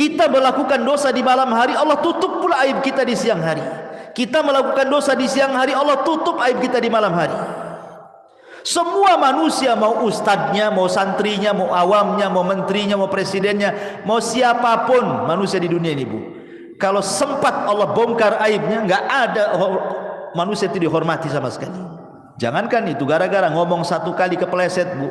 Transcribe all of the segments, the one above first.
Kita melakukan dosa di malam hari, Allah tutup pula aib kita di siang hari. Kita melakukan dosa di siang hari, Allah tutup aib kita di malam hari. Semua manusia, mau ustadznya, mau santrinya, mau awamnya, mau menterinya, mau presidennya, mau siapapun manusia di dunia ini, Bu, kalau sempat Allah bongkar aibnya, nggak ada manusia itu dihormati sama sekali. Jangankan itu, gara-gara ngomong satu kali kepeleset, Bu,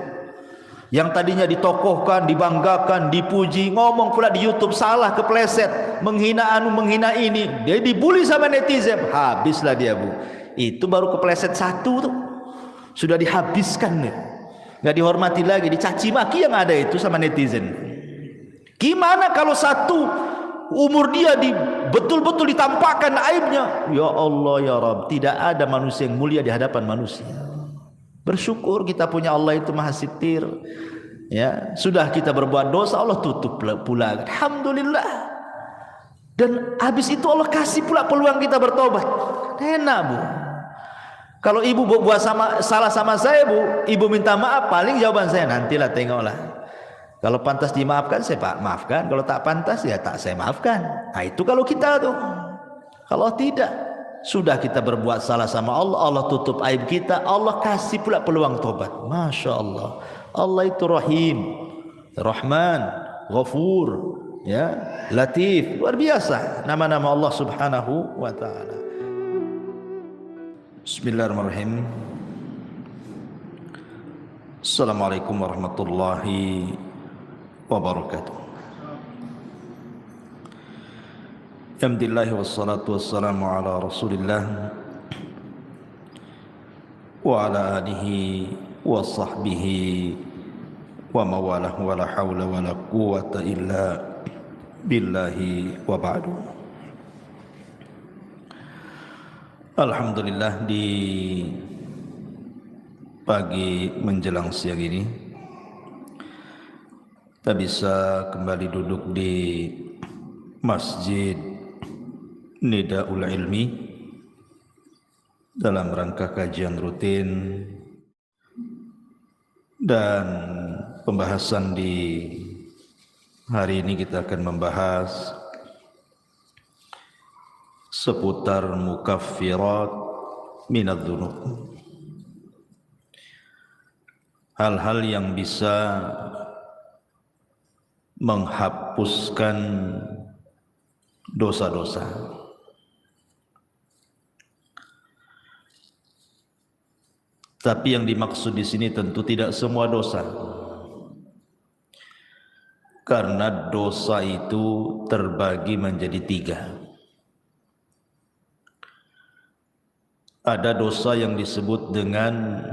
yang tadinya ditokohkan, dibanggakan, dipuji, ngomong pula di YouTube salah, kepeleset, menghina anu, menghina ini, dia dibully sama netizen, habislah dia, Bu. Itu baru kepeleset satu tuh, sudah dihabiskan nih, nggak dihormati lagi, dicaci maki yang ada itu sama netizen. Gimana kalau satu umur dia betul-betul ditampakkan aibnya? Ya Allah ya Rabb, tidak ada manusia yang mulia di hadapan manusia. Bersyukur kita punya Allah itu Maha Sitir. Ya, sudah kita berbuat dosa, Allah tutup pula. Alhamdulillah. Dan habis itu Allah kasih pula peluang kita bertobat. Enak, Bu. Kalau ibu buat salah sama saya, Bu, ibu minta maaf, paling jawaban saya, nantilah tengoklah. Kalau pantas dimaafkan, saya maafkan. Kalau tak pantas, ya tak saya maafkan. Nah itu kalau kita tuh. Kalau tidak, sudah kita berbuat salah sama Allah, Allah tutup aib kita, Allah kasih pula peluang tobat. Masya Allah. Allah itu Rahim, Rahman, Ghafur, ya, Latif. Luar biasa nama-nama Allah Subhanahu wa ta'ala. Bismillahirrahmanirrahim. Assalamualaikum warahmatullahi wabarakatuh. Alhamdulillah wassalatu wassalamu ala Rasulillah wa ala alihi wa sahbihi wa mawalah wa la hawla wa la quwwata illa billahi wa ba'du. Alhamdulillah, di pagi menjelang siang ini kita bisa kembali duduk di Masjid Nidaul Ilmi dalam rangka kajian rutin dan pembahasan. Di hari ini kita akan membahas seputar mukaffirat minadz-dzunub, hal-hal yang bisa menghapuskan dosa-dosa. Tapi yang dimaksud di sini tentu tidak semua dosa, karena dosa itu terbagi menjadi tiga. Ada dosa yang disebut dengan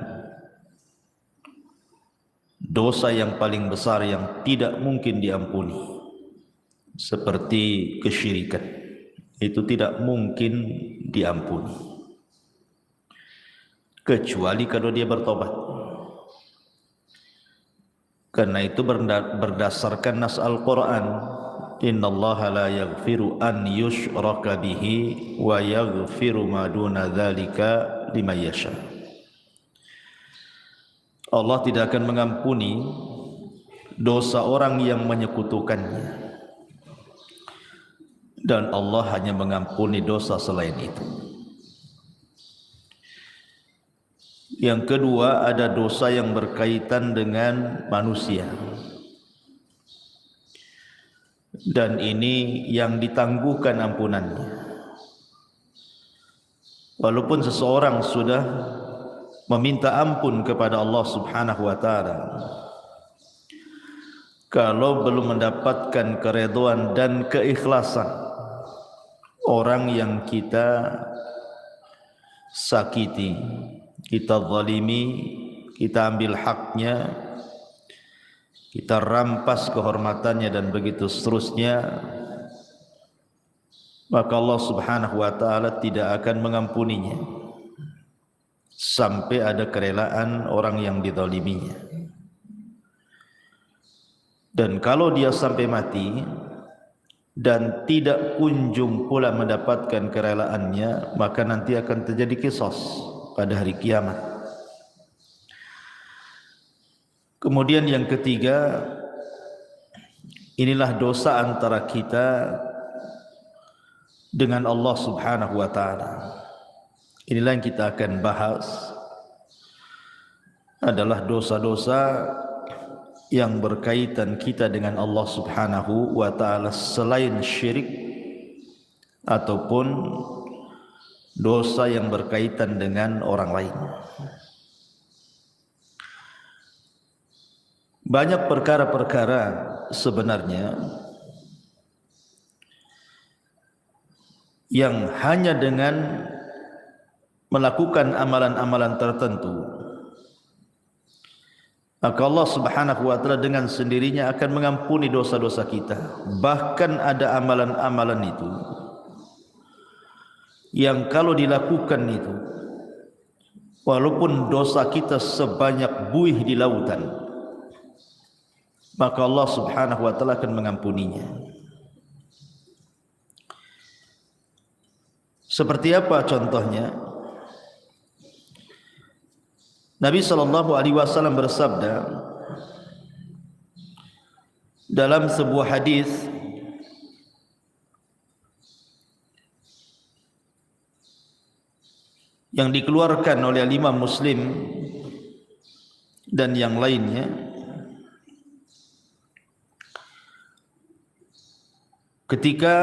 dosa yang paling besar yang tidak mungkin diampuni, seperti kesyirikan. Itu tidak mungkin diampuni kecuali kalau dia bertobat. Karena itu berdasarkan nas Al-Quran, innallaha la yaghfiru an yushraka bihi wa yaghfiru ma duna dzalika liman yasha. Allah tidak akan mengampuni dosa orang yang menyekutukannya, dan Allah hanya mengampuni dosa selain itu. Yang kedua, ada dosa yang berkaitan dengan manusia, dan ini yang ditangguhkan ampunannya. Walaupun seseorang sudah meminta ampun kepada Allah Subhanahu wa ta'ala, kalau belum mendapatkan keridhaan dan keikhlasan orang yang kita sakiti, kita zalimi, kita ambil haknya, kita rampas kehormatannya dan begitu seterusnya, maka Allah Subhanahu wa ta'ala tidak akan mengampuninya sampai ada kerelaan orang yang dizaliminya. Dan kalau dia sampai mati dan tidak kunjung pula mendapatkan kerelaannya, maka nanti akan terjadi qisas pada hari kiamat. Kemudian yang ketiga, Inilah dosa antara kita dengan Allah Subhanahu wa taala. Inilah yang kita akan bahas, adalah dosa-dosa yang berkaitan kita dengan Allah Subhanahu wa taala selain syirik ataupun dosa yang berkaitan dengan orang lain. Banyak perkara-perkara sebenarnya yang hanya dengan melakukan amalan-amalan tertentu, maka Allah Subhanahu wa taala dengan sendirinya akan mengampuni dosa-dosa kita. Bahkan ada amalan-amalan itu yang kalau dilakukan itu, walaupun dosa kita sebanyak buih di lautan, maka Allah Subhanahu wa taala akan mengampuninya. Seperti apa contohnya? Nabi sallallahu alaihi wasallam bersabda dalam sebuah hadis yang dikeluarkan oleh Imam Muslim dan yang lainnya, ketika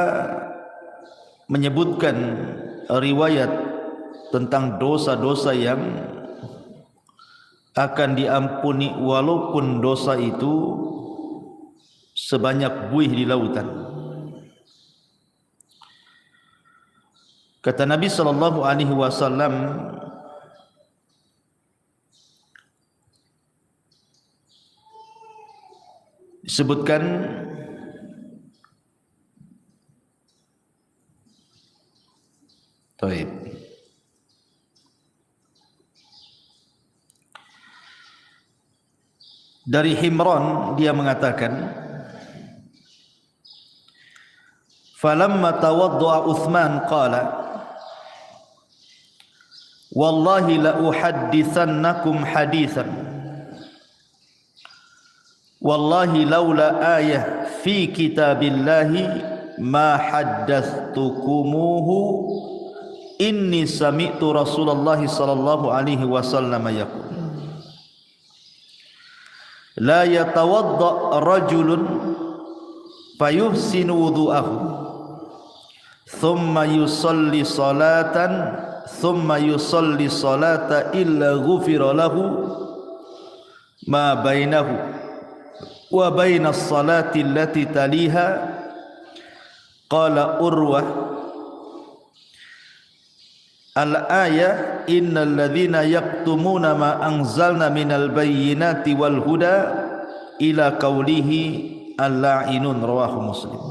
menyebutkan riwayat tentang dosa-dosa yang akan diampuni walaupun dosa itu sebanyak buih di lautan. Kata Nabi sallallahu alaihi wasallam, disebutkan Taib. Dari Himran dia mengatakan, falamma tawaddu'a Uthman qala wallahi la uhaddithannakum hadithan wallahi laula ayah fi kitabillahi ma haddathtukumuhu inni sami'tu Rasulullah sallallahu alaihi wasallam yaqul la yatawadda rajulun fayuhsinu wudu'ahu thumma yusalli salata illa ghufira lahu ma bainahu wa bainas salati allati taliha. Qala Urwah al-ayah innal ladzina yaktumuna ma anzalna minal bayyinati wal huda ila qaulihi al-la'inun, rawahu Muslim.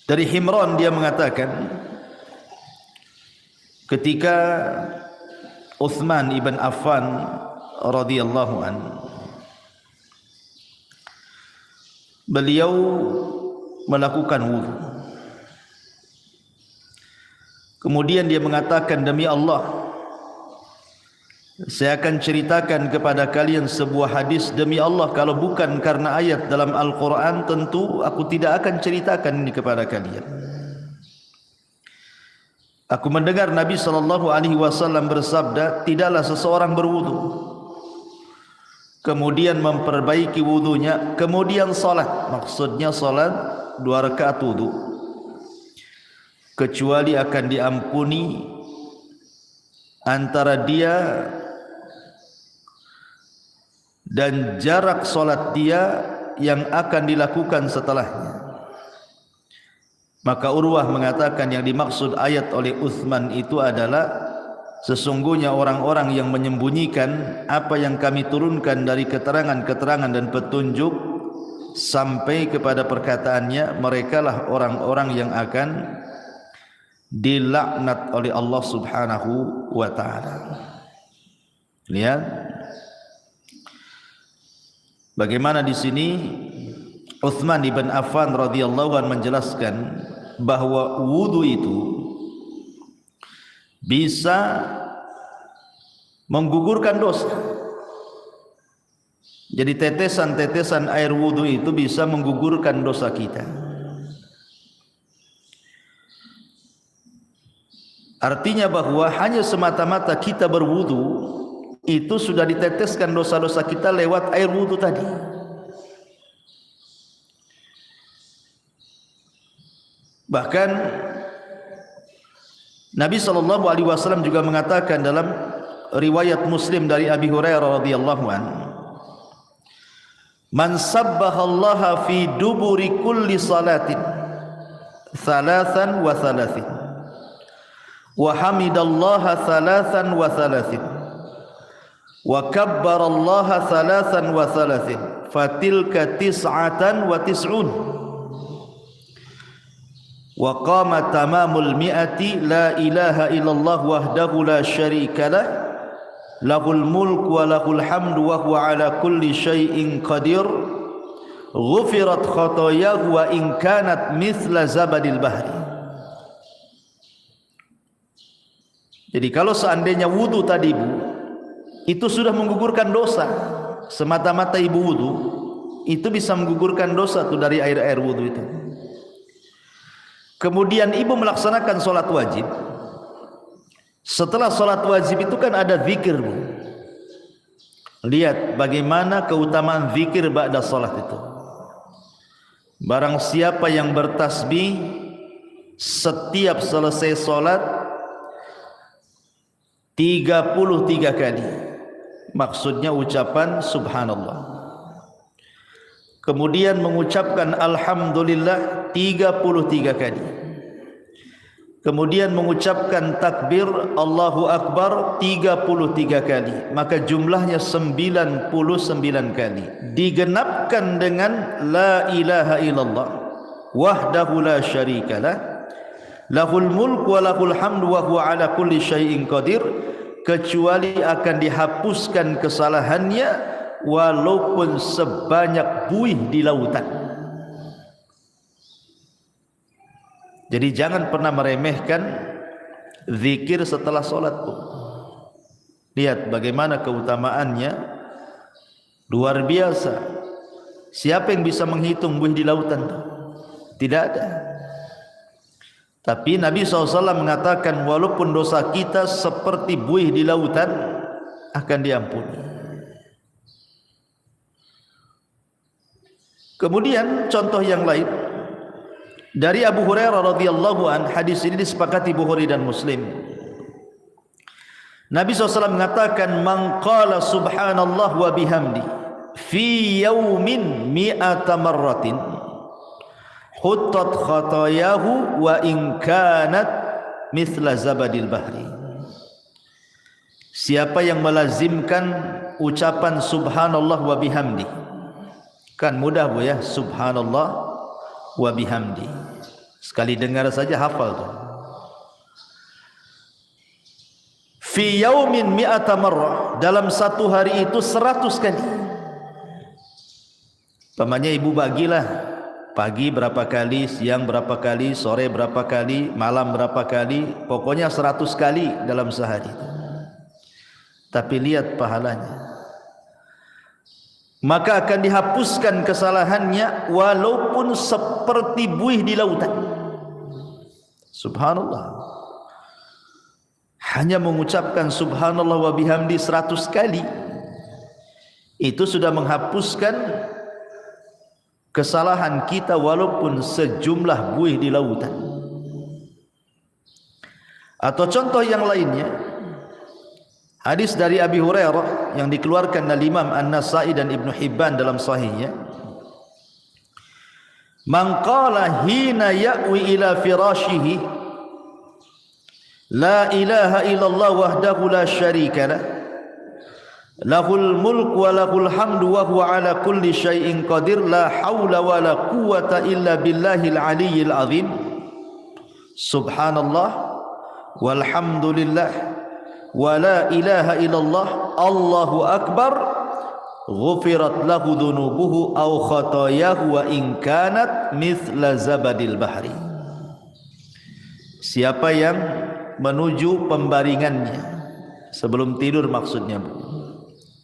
Dari Himran dia mengatakan, ketika Uthman ibn Affan radhiyallahu anhu, beliau melakukan wudu. Kemudian dia mengatakan, demi Allah, saya akan ceritakan kepada kalian sebuah hadis. Demi Allah, kalau bukan karena ayat dalam Al-Quran, tentu aku tidak akan ceritakan ini kepada kalian. Aku mendengar Nabi SAW bersabda, tidaklah seseorang berwudu, kemudian memperbaiki wudunya, kemudian salat, maksudnya salat 2 rakaat wudu, kecuali akan diampuni antara dia dan jarak salat dia yang akan dilakukan setelahnya. Maka Urwah mengatakan yang dimaksud ayat oleh Uthman itu adalah sesungguhnya orang-orang yang menyembunyikan apa yang kami turunkan dari keterangan-keterangan dan petunjuk sampai kepada perkataannya, merekalah orang-orang yang akan dilaknat oleh Allah Subhanahu wa taala. Lihat bagaimana di sini Uthman ibn Affan radhiyallahu anhu menjelaskan bahwa wudu itu bisa menggugurkan dosa. Jadi tetesan-tetesan air wudu itu bisa menggugurkan dosa kita. Artinya bahwa hanya semata-mata kita berwudu itu sudah diteteskan dosa-dosa kita lewat air wudu tadi. Bahkan Nabi SAW juga mengatakan dalam riwayat Muslim dari Abi Hurairah radhiyallahu anhu, "Man sabbahallaha fi duburi kulli salatin thalathan wa thalathin wa hamidallaha thalathan wa thalathin wa kabbarallaha thalathan wa thalathin fatilka tis'atan wa tis'un wa qama tamamul mi'ati la ilaha illallah wahdahu la syarika lah lahul mulk wa lahul hamdu wa huwa ala kulli syai'in qadir ghufirat khatayahu wa in kanat mithla zabadil bahri." Jadi kalau seandainya wudu tadi Bu itu sudah menggugurkan dosa, semata-mata ibu wudu itu bisa menggugurkan dosa tuh dari air wudu itu. Kemudian ibu melaksanakan sholat wajib. Setelah sholat wajib itu kan ada zikir Bu. Lihat bagaimana keutamaan zikir ba'da sholat itu. Barang siapa yang bertasbih setiap selesai sholat 33 kali, maksudnya ucapan subhanallah, kemudian mengucapkan alhamdulillah 33 kali, kemudian mengucapkan takbir Allahu Akbar 33 kali, maka jumlahnya 99 kali, digenapkan dengan la ilaha illallah wahdahu la syarikalah lahul mulk wa lahul hamdu wa huwa ala kulli syai'in qadir, kecuali akan dihapuskan kesalahannya walaupun sebanyak buih di lautan. Jadi jangan pernah meremehkan zikir setelah sholat. Lihat bagaimana keutamaannya, luar biasa. Siapa yang bisa menghitung buih di lautan? Tidak ada. Tapi Nabi SAW mengatakan walaupun dosa kita seperti buih di lautan akan diampuni. Kemudian contoh yang lain dari Abu Hurairah radhiyallahu an, hadis ini disepakati Bukhari dan Muslim. Nabi SAW mengatakan man qala subhanallah wa bihamdi fi yaumin mi'ata marratin huttat khatayahu wa in kanat mithla zabadil bahri. Siapa yang melazimkan ucapan subhanallah wa bihamdi, kan mudah Bu ya, subhanallah wa bihamdi, sekali dengar saja hafal tuh. Fi yaumin mi'ata marrah, dalam satu hari itu 100 kali. Pamannya ibu bagilah, pagi berapa kali, siang berapa kali, sore berapa kali, malam berapa kali, pokoknya 100 kali dalam sehari. Tapi lihat pahalanya, maka akan dihapuskan kesalahannya walaupun seperti buih di lautan. Subhanallah. Hanya mengucapkan subhanallah wa bihamdi 100 kali itu sudah menghapuskan kesalahan kita walaupun sejumlah buih di lautan. Atau contoh yang lainnya, hadis dari Abi Hurairah yang dikeluarkan oleh Imam An-Nasa'i dan Ibnu Hibban dalam sahihnya, man qala hina ya'wi ila firashihi la ilaha illallah wahdahu la syarika lah lahul mulk wa lahul hamdu wa huwa ala kulli syai'in qadir la haula wa la quwwata illa billahil aliyyil azim subhanallah walhamdulillah wa la ilaha illallah Allahu akbar ghufirat lahu dhunubuhu aw khatayahu wa in kanat mithla zabadil bahri. Siapa yang menuju pembaringannya sebelum tidur, maksudnya Bu,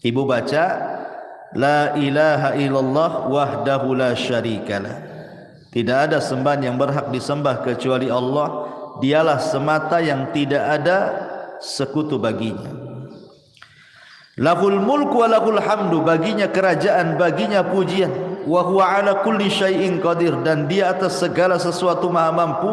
ibu baca La ilaha illallah wahdahu la syarikalah. Tidak ada sembahan yang berhak disembah kecuali Allah. Dialah semata yang tidak ada sekutu baginya. Lahul mulku wa lahul hamdu, baginya kerajaan, baginya pujian. Wa huwa ala kulli syai'in qadir, dan dia atas segala sesuatu maha mampu.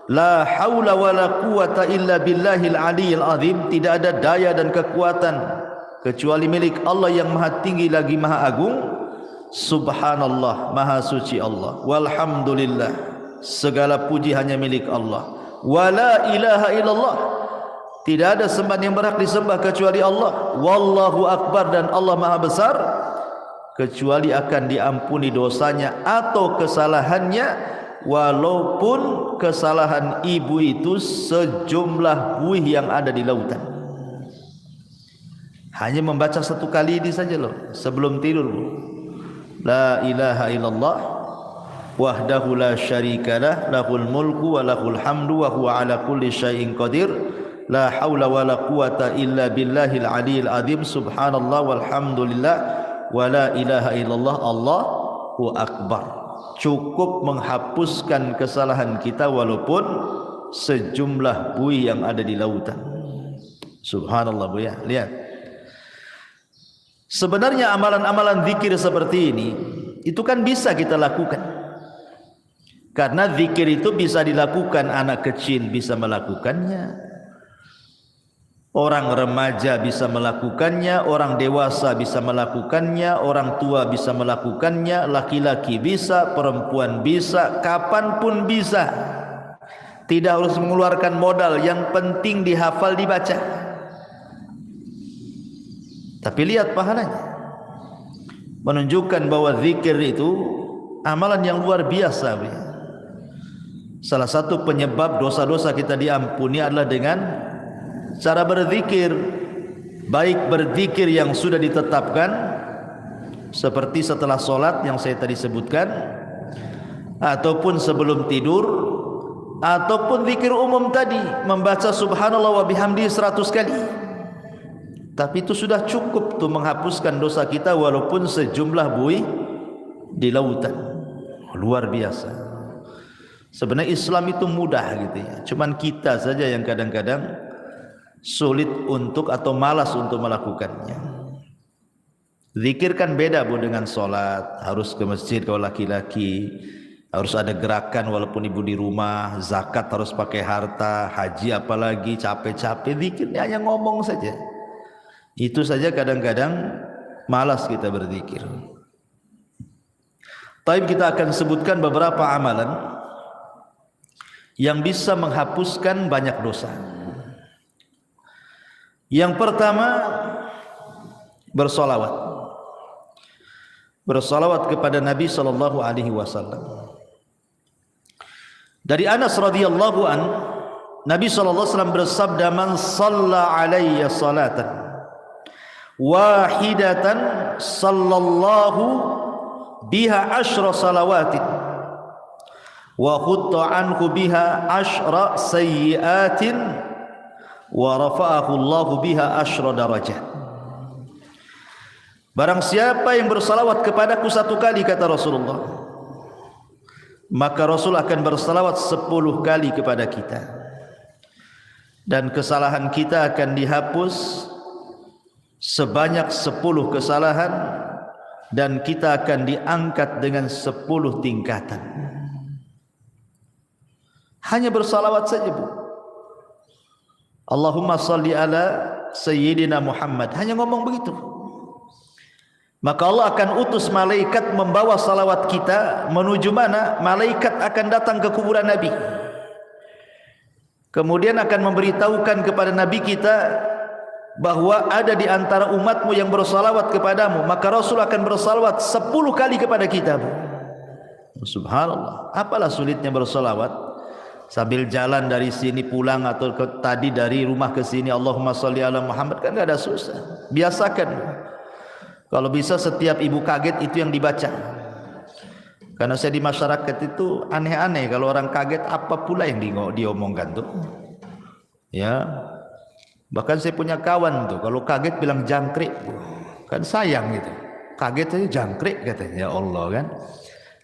La haula wa la quwata illa billahil aliyil azim. Tidak ada daya dan kekuatan kecuali milik Allah yang maha tinggi lagi maha agung. Subhanallah, maha suci Allah. Walhamdulillah, segala puji hanya milik Allah. Wala ilaha illallah, tidak ada sembahan yang berhak disembah kecuali Allah. Wallahu akbar, dan Allah maha besar, kecuali akan diampuni dosanya atau kesalahannya, walaupun kesalahan ibu itu sejumlah buih yang ada di lautan. Hanya membaca satu kali ini saja loh, sebelum tidur. La ilaha illallah wahdahu la syarikalah, lahul mulku wa lahul hamdu wa huwa ala kulli syai'in qadir. La haula wa la quwata illa billahil aliyil azim. Subhanallah walhamdulillah wa la ilaha illallah, Allahu akbar. Cukup menghapuskan kesalahan kita walaupun sejumlah buih yang ada di lautan. Subhanallah Bu ya. Lihat, sebenarnya amalan-amalan zikir seperti ini itu kan bisa kita lakukan, karena zikir itu bisa dilakukan anak kecil, bisa melakukannya, orang remaja bisa melakukannya, orang dewasa bisa melakukannya, orang tua bisa melakukannya, laki-laki bisa, perempuan bisa, kapanpun bisa. Tidak harus mengeluarkan modal, yang penting dihafal, dibaca. Tapi lihat pahalanya, menunjukkan bahwa zikir itu amalan yang luar biasa. Salah satu penyebab dosa-dosa kita diampuni adalah dengan cara berzikir, baik berzikir yang sudah ditetapkan seperti setelah sholat yang saya tadi sebutkan, ataupun sebelum tidur, ataupun zikir umum tadi, membaca subhanallah wa bihamdi 100 kali. Tapi itu sudah cukup tuh menghapuskan dosa kita walaupun sejumlah buih di lautan. Luar biasa. Sebenarnya Islam itu mudah gitu ya. Cuman kita saja yang kadang-kadang sulit untuk atau malas untuk melakukannya. Zikir kan beda Bu dengan sholat. Harus ke masjid kalau laki-laki, harus ada gerakan walaupun ibu di rumah. Zakat harus pakai harta, haji apalagi capek-capek. Zikirnya hanya ngomong saja. Itu saja kadang-kadang malas kita berzikir. Tapi kita akan sebutkan beberapa amalan yang bisa menghapuskan banyak dosa. Yang pertama, bersolawat. Bersolawat kepada Nabi sallallahu alaihi wasallam. Dari Anas radhiyallahu an, Nabi sallallahu alaihi wasallam bersabda, "Man shalla alayya salatan wahidatan sallallahu biha asyra salawatin wa khutta anhu biha asyra sayyiatin wa rafa'ahu Allahu biha asyra darajat." Barang siapa yang bersalawat kepadaku satu kali, kata Rasulullah, maka Rasul akan bersalawat 10 kali kepada kita, dan kesalahan kita akan dihapus sebanyak 10 kesalahan, dan kita akan diangkat dengan 10 tingkatan. Hanya bersalawat saja Bu. Allahumma salli ala Sayyidina Muhammad, hanya ngomong begitu, maka Allah akan utus malaikat membawa salawat kita menuju mana? Malaikat akan datang ke kuburan Nabi, kemudian akan memberitahukan kepada Nabi kita bahwa ada di antara umatmu yang bersalawat kepadamu, maka Rasul akan bersalawat 10 kali kepada kita. Subhanallah, apalah sulitnya bersalawat sambil jalan dari sini pulang, atau tadi dari rumah ke sini Allahumma sholli ala Muhammad, kan enggak ada susah. Biasakan. Kalau bisa setiap ibu kaget itu yang dibaca. Karena saya di masyarakat itu aneh-aneh, kalau orang kaget apa pula yang diomongkan tuh. Ya. Bahkan saya punya kawan tuh, kalau kaget bilang jangkrik, kan sayang gitu. kaget aja jangkrik katanya. Ya Allah kan.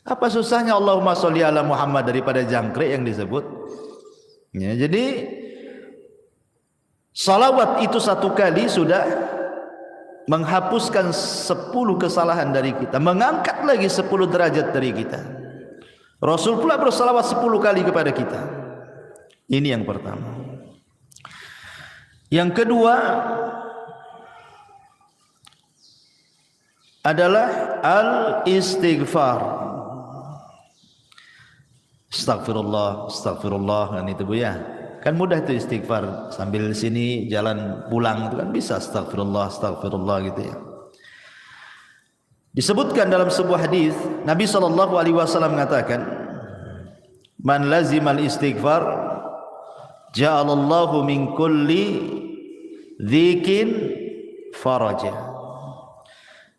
Apa susahnya Allahumma sholli ala Muhammad daripada jangkrik yang disebut? Ya, jadi salawat itu satu kali sudah menghapuskan 10 kesalahan dari kita, mengangkat lagi 10 derajat dari kita. Rasul pula bersalawat 10 kali kepada kita. Ini yang pertama. Yang kedua adalah al-istighfar. Astagfirullah, astagfirullah, kan itu Bu ya. Kan mudah itu istighfar, sambil sini jalan pulang itu kan bisa astagfirullah, astagfirullah gitu ya. Disebutkan dalam sebuah hadis Nabi SAW mengatakan, man lazimal istighfar ja'alallahu min kulli dzikin faraja.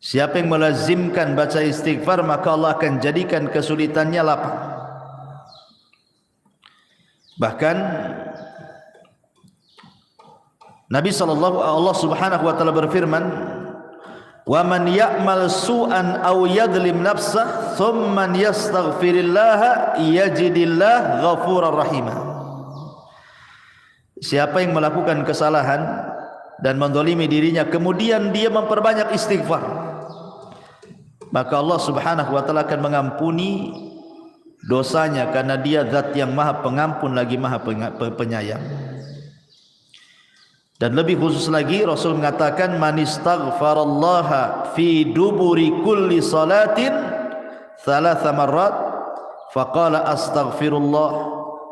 Siapa yang melazimkan baca istighfar, maka Allah akan jadikan kesulitannya lapang. Bahkan Nabi Allah Subhanahu wa taala berfirman, "Wa man ya'mal su'an aw yadhlim nafsah, thumma yastaghfirillah yajidillah ghafurar rahim." Siapa yang melakukan kesalahan dan mendolimi dirinya, kemudian dia memperbanyak istighfar, maka Allah Subhanahu wa taala akan mengampuni dosanya, karena dia zat yang maha pengampun lagi maha penyayang. Dan lebih khusus lagi Rasul mengatakan, man istaghfarallaha fi duburi kulli salatin 3 marrat faqala astaghfirullah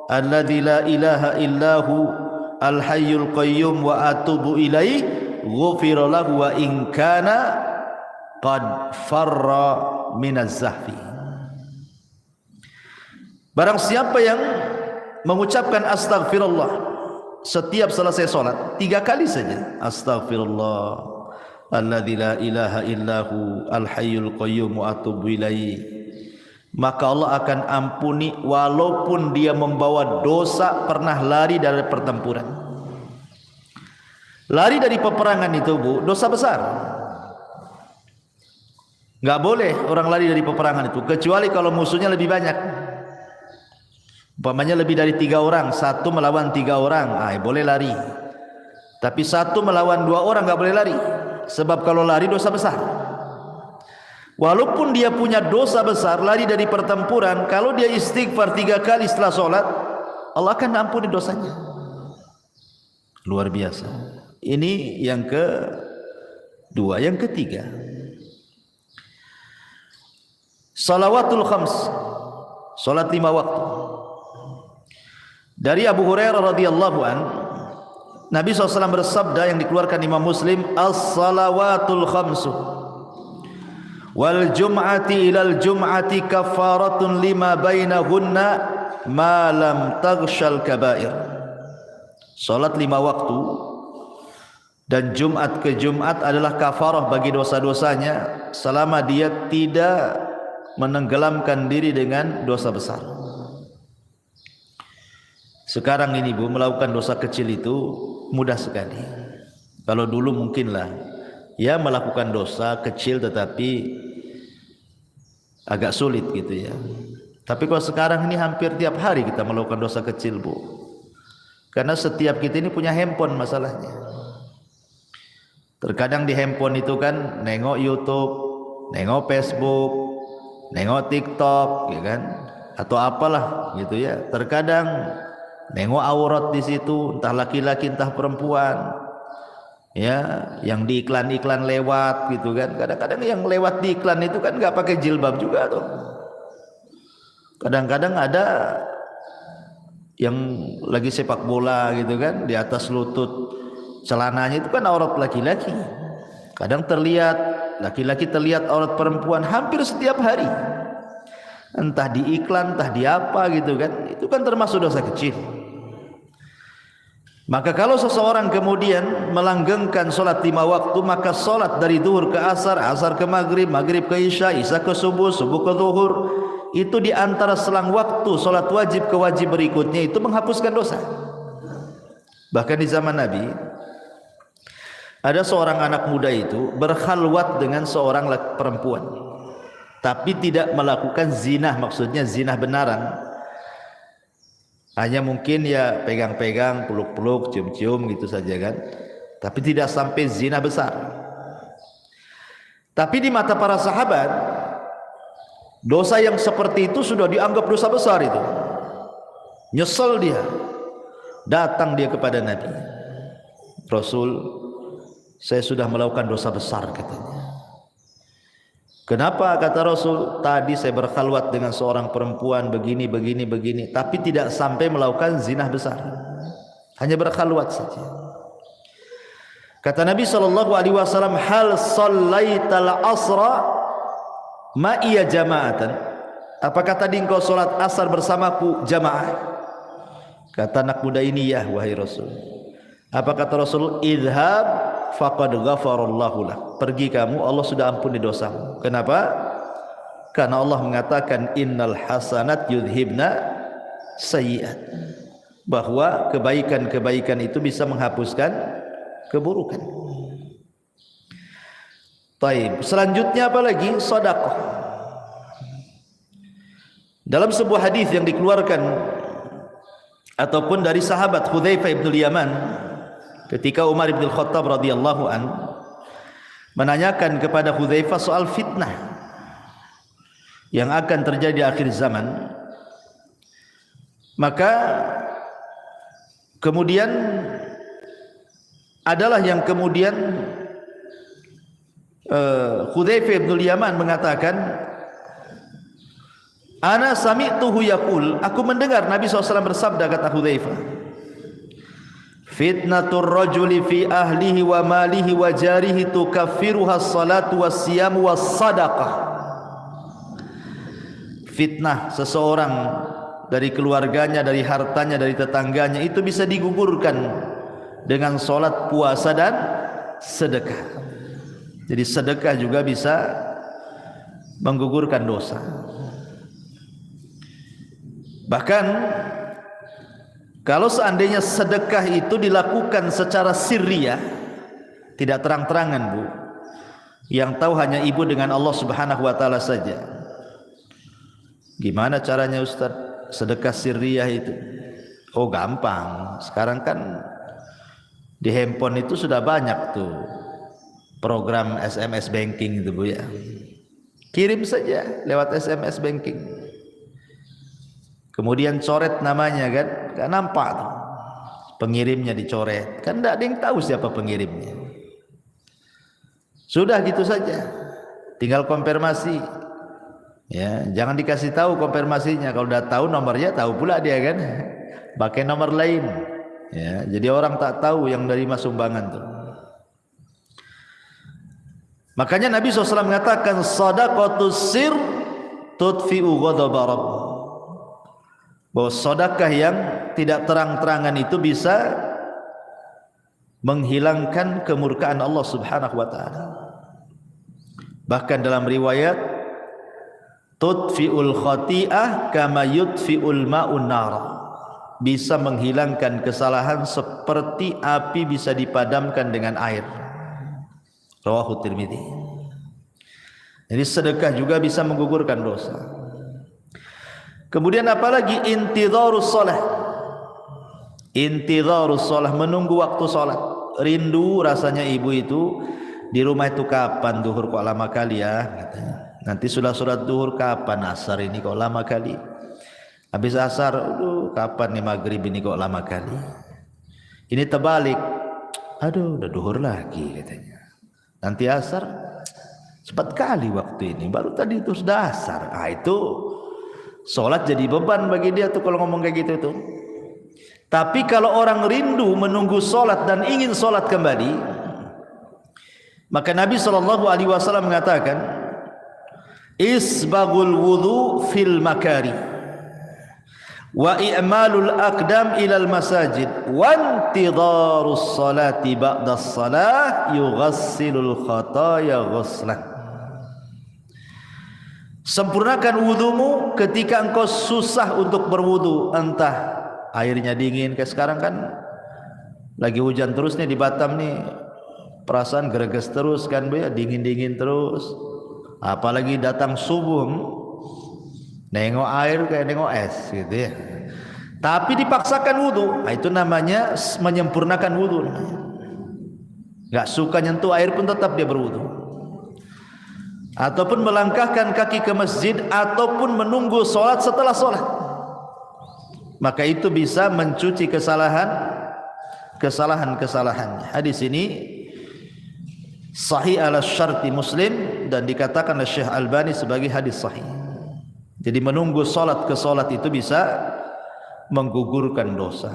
alladzi la ilaha illahu al-hayyul qayyum wa atubu ilaih ghufira lahu wa in kana qad farra minaz zahfi. Barang siapa yang mengucapkan astaghfirullah setiap selesai solat 3 kali saja, astaghfirullah alladzi la ilaha illahu al-hayyul qayyum wa atubu ilaih, maka Allah akan ampuni walaupun dia membawa dosa pernah lari dari pertempuran. Lari dari peperangan itu Bu, dosa besar. Enggak boleh orang lari dari peperangan itu, kecuali kalau musuhnya lebih banyak. Umpamanya lebih dari 3 orang, 1 melawan 3 orang, boleh lari. Tapi 1 melawan 2 orang enggak boleh lari, sebab kalau lari dosa besar. Walaupun dia punya dosa besar, lari dari pertempuran, kalau dia istighfar 3 kali setelah sholat, Allah akan ampuni dosanya. Luar biasa. Ini yang kedua. Yang ketiga, salawatul khams, salat 5 waktu. Dari Abu Hurairah radhiyallahu an, Nabi SAW bersabda yang dikeluarkan Imam Muslim, as-salawatul khamsu wal jum'ati ilal jum'ati kafaratun lima bainahunna ma lam taghshal kabair. Salat 5 waktu dan Jumat ke Jumat adalah kafarah bagi dosa-dosanya selama dia tidak menenggelamkan diri dengan dosa besar. Sekarang ini Bu, melakukan dosa kecil itu mudah sekali. Kalau dulu mungkinlah ya melakukan dosa kecil tetapi agak sulit gitu ya. Tapi kalau sekarang ini hampir tiap hari kita melakukan dosa kecil Bu, karena setiap kita ini punya handphone masalahnya. Terkadang di handphone itu kan nengok YouTube, nengok Facebook, nengok TikTok ya kan, atau apalah gitu ya. Terkadang nengok aurat di situ, entah laki-laki entah perempuan. Ya, yang di iklan-iklan lewat gitu kan. Kadang-kadang yang lewat di iklan itu kan enggak pakai jilbab juga tuh. Kadang-kadang ada yang lagi sepak bola gitu kan, di atas lutut celananya itu kan aurat laki-laki. Kadang terlihat laki-laki, terlihat aurat perempuan hampir setiap hari. Entah di iklan, entah di apa gitu kan. Itu kan termasuk dosa kecil. Maka kalau seseorang kemudian melanggengkan solat 5 waktu, maka solat dari zuhur ke asar, asar ke maghrib, maghrib ke isya, isya ke subuh, subuh ke zuhur, itu di antara selang waktu solat wajib ke wajib berikutnya itu menghapuskan dosa. Bahkan di zaman Nabi, Ada seorang anak muda itu berkhalwat dengan seorang perempuan, tapi tidak melakukan zina, maksudnya zina benaran. Hanya mungkin ya pegang-pegang, peluk-peluk, cium-cium gitu saja kan. Tapi tidak sampai zina besar. Tapi di mata para sahabat, dosa yang seperti itu sudah dianggap dosa besar itu. Nyesel dia. Datang dia kepada Nabi. Rasul, saya sudah melakukan dosa besar katanya. Kenapa? Kata Rasul, tadi saya berkhalwat dengan seorang perempuan begini, tapi tidak sampai melakukan zina besar. Hanya berkhalwat saja. Kata Nabi SAW, hal sallaital asra ma'iya jama'atan. Apakah tadi engkau solat asar bersamaku jamaah? Kata anak muda ini, ya wahai Rasul. Apa kata Rasul? Idhab faqad ghafarallahu lak. Pergi kamu, Allah sudah ampuni dosamu. Kenapa? Karena Allah mengatakan innal hasanat yudhibna sayyi'at, bahwa kebaikan-kebaikan itu bisa menghapuskan keburukan. Baik, selanjutnya apa lagi? Sedekah. Dalam sebuah hadis yang dikeluarkan ataupun dari sahabat Hudzaifah bin Yaman, ketika Umar bin Khattab radhiyallahu an menanyakan kepada Hudzaifah soal fitnah yang akan terjadi di akhir zaman, maka kemudian adalah yang kemudian Hudzaifah bin Yaman mengatakan, ana sami'tuhu yaqul, aku mendengar Nabi SAW bersabda, kata Hudzaifah, fitnatur rajuli fi ahlihi wa malihi wa jarihi tukaffiruha as-salatu was-siyamu was-sadaqah. Fitnah seseorang dari keluarganya, dari hartanya, dari tetangganya itu bisa digugurkan dengan salat, puasa dan sedekah. Jadi sedekah juga bisa menggugurkan dosa. Bahkan kalau seandainya sedekah itu dilakukan secara sirriyah, tidak terang-terangan, Bu, yang tahu hanya ibu dengan Allah Subhanahu wa taala saja. Gimana caranya Ustaz sedekah sirriyah itu? Oh gampang. Sekarang kan di handphone itu sudah banyak tuh program SMS banking itu, Bu ya. Kirim saja lewat SMS banking. Kemudian coret namanya kan, gak nampak tuh. Pengirimnya dicoret, kan tidak ada yang tahu siapa pengirimnya. Sudah gitu saja, tinggal konfirmasi. Ya, jangan dikasih tahu konfirmasinya. Kalau udah tahu nomornya, tahu pula dia kan, pakai nomor lain. Ya, jadi orang tak tahu yang dari sumbangan tuh. Makanya Nabi SAW mengatakan, sadaqatus sir tudfi'u ghadaba rabb. Bahwa sedekah yang tidak terang-terangan itu bisa menghilangkan kemurkaan Allah Subhanahu wa taala. Bahkan dalam riwayat, tudfi'ul khati'ah kama yudfi'ul ma'un nar. Bisa menghilangkan kesalahan seperti api bisa dipadamkan dengan air. Rawahu Tirmidzi. Jadi sedekah juga bisa menggugurkan dosa. Kemudian apalagi intidharus shalah. Intidharus shalah, menunggu waktu salat. Rindu rasanya ibu itu di rumah itu, kapan duhur kok lama kali ya katanya. Nanti sudah salat duhur, kapan asar ini kok lama kali. Habis asar, aduh kapan nih maghrib ini kok lama kali. Ini terbalik, aduh udah duhur lagi katanya. Nanti asar cepat kali waktu ini, baru tadi itu sudah asar. Ah itu sholat jadi beban bagi dia tuh kalau ngomong kayak gitu tuh. Tapi kalau orang rindu menunggu sholat dan ingin sholat kembali, maka Nabi SAW mengatakan, isbagul wudu fil makari wa i'malul aqdam ilal masajid wa intidharus salati ba'das salah yughassilul khataya ghuslan. Sempurnakan wudumu ketika engkau susah untuk berwudu, entah airnya dingin, kayak sekarang kan lagi hujan terus nih di Batam nih, perasaan greges terus kan Bu ya, dingin-dingin terus. Apalagi datang subuh, nengok air kayak nengok es gitu ya. Tapi dipaksakan wudu, itu namanya menyempurnakan wudu. Gak suka nyentuh air pun tetap dia berwudu. Ataupun melangkahkan kaki ke masjid, ataupun menunggu sholat setelah sholat, maka itu bisa mencuci kesalahan-kesalahannya. Hadis ini sahih ala syarti Muslim dan dikatakan oleh Syekh Albani sebagai hadis sahih. Jadi menunggu solat ke solat itu bisa menggugurkan dosa.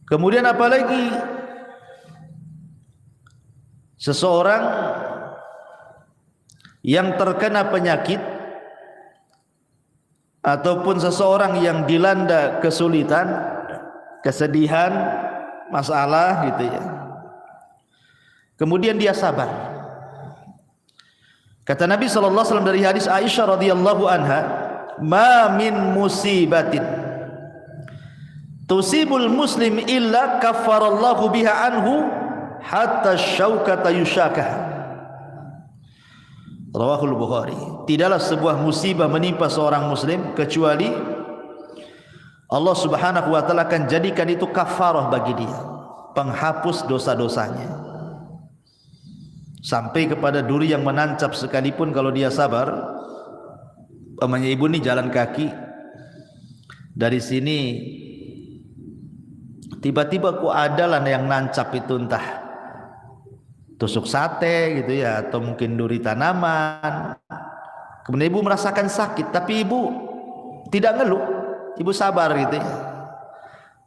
Kemudian apalagi seseorang yang terkena penyakit ataupun seseorang yang dilanda kesulitan, kesedihan, masalah gitu ya, kemudian dia sabar. Kata Nabi SAW dari hadis Aisyah radhiyallahu anha, ma min musibatin tusibul muslim illa kaffarallahu biha anhu hatta syaukata yusyakah. Rawahul Bukhari. Tidaklah sebuah musibah menimpa seorang muslim kecuali Allah Subhanahu wa taala akan jadikan itu kafarah bagi dia, penghapus dosa-dosanya. Sampai kepada duri yang menancap sekalipun kalau dia sabar. Pamannya ibu ni jalan kaki dari sini, tiba-tiba kok adalah yang nancap itu, entah tusuk sate gitu ya, atau mungkin duri tanaman. Kemudian ibu merasakan sakit, tapi ibu tidak ngeluh, ibu sabar gitu ya.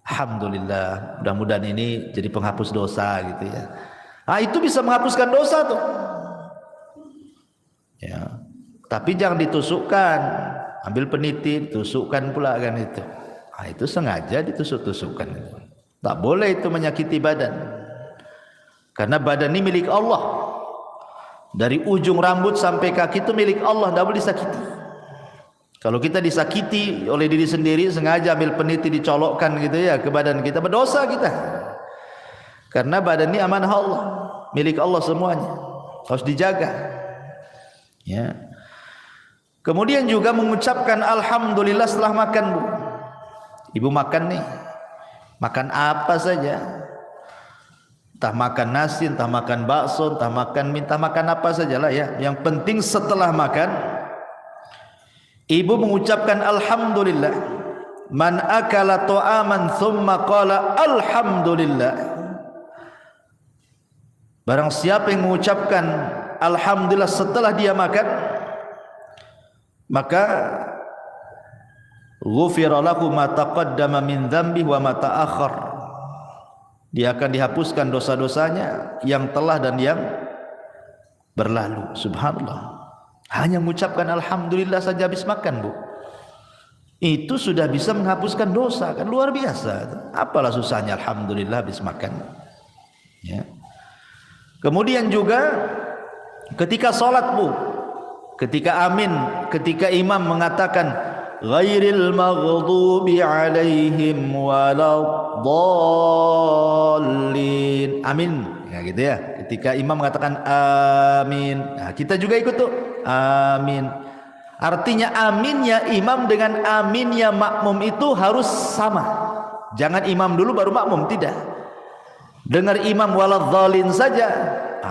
Alhamdulillah, mudah-mudahan ini jadi penghapus dosa gitu ya. Itu bisa menghapuskan dosa tuh ya. Tapi jangan ditusukkan, ambil peniti, tusukkan pula kan itu. Itu sengaja ditusuk-tusukkan. Tak boleh itu menyakiti badan. Karena badan ini milik Allah. Dari ujung rambut sampai kaki itu milik Allah, tidak boleh disakiti. Kalau kita disakiti oleh diri sendiri, sengaja ambil peniti dicolokkan gitu ya ke badan kita, berdosa kita. Karena badan ini amanah Allah, milik Allah semuanya, harus dijaga. Ya. Kemudian juga mengucapkan alhamdulillah setelah makan, Bu. Ibu makan nih, makan apa saja. Entah makan nasi, entah makan bakso, entah makan mie, entah makan apa sajalah ya. Yang penting setelah makan, ibu mengucapkan alhamdulillah. Man akala ta'aman thumma qala alhamdulillah. Barang siapa yang mengucapkan alhamdulillah setelah dia makan, maka ghufira lahu ma taqaddama min dzambi wa ma ta'akhkhar. Dia akan dihapuskan dosa-dosanya yang telah dan yang berlalu. Subhanallah. Hanya mengucapkan alhamdulillah saja habis makan, Bu. Itu sudah bisa menghapuskan dosa, kan luar biasa. Apalah susahnya alhamdulillah habis makan. Ya. Kemudian juga ketika salat, Bu, ketika amin, ketika imam mengatakan ghairil maghdubi alaihim waladdallin, amin, ya gitu ya. Ketika imam mengatakan amin, nah, kita juga ikut tuh amin. Artinya aminnya imam dengan aminnya makmum itu harus sama. Jangan imam dulu baru makmum, tidak. Dengar imam waladzalin saja,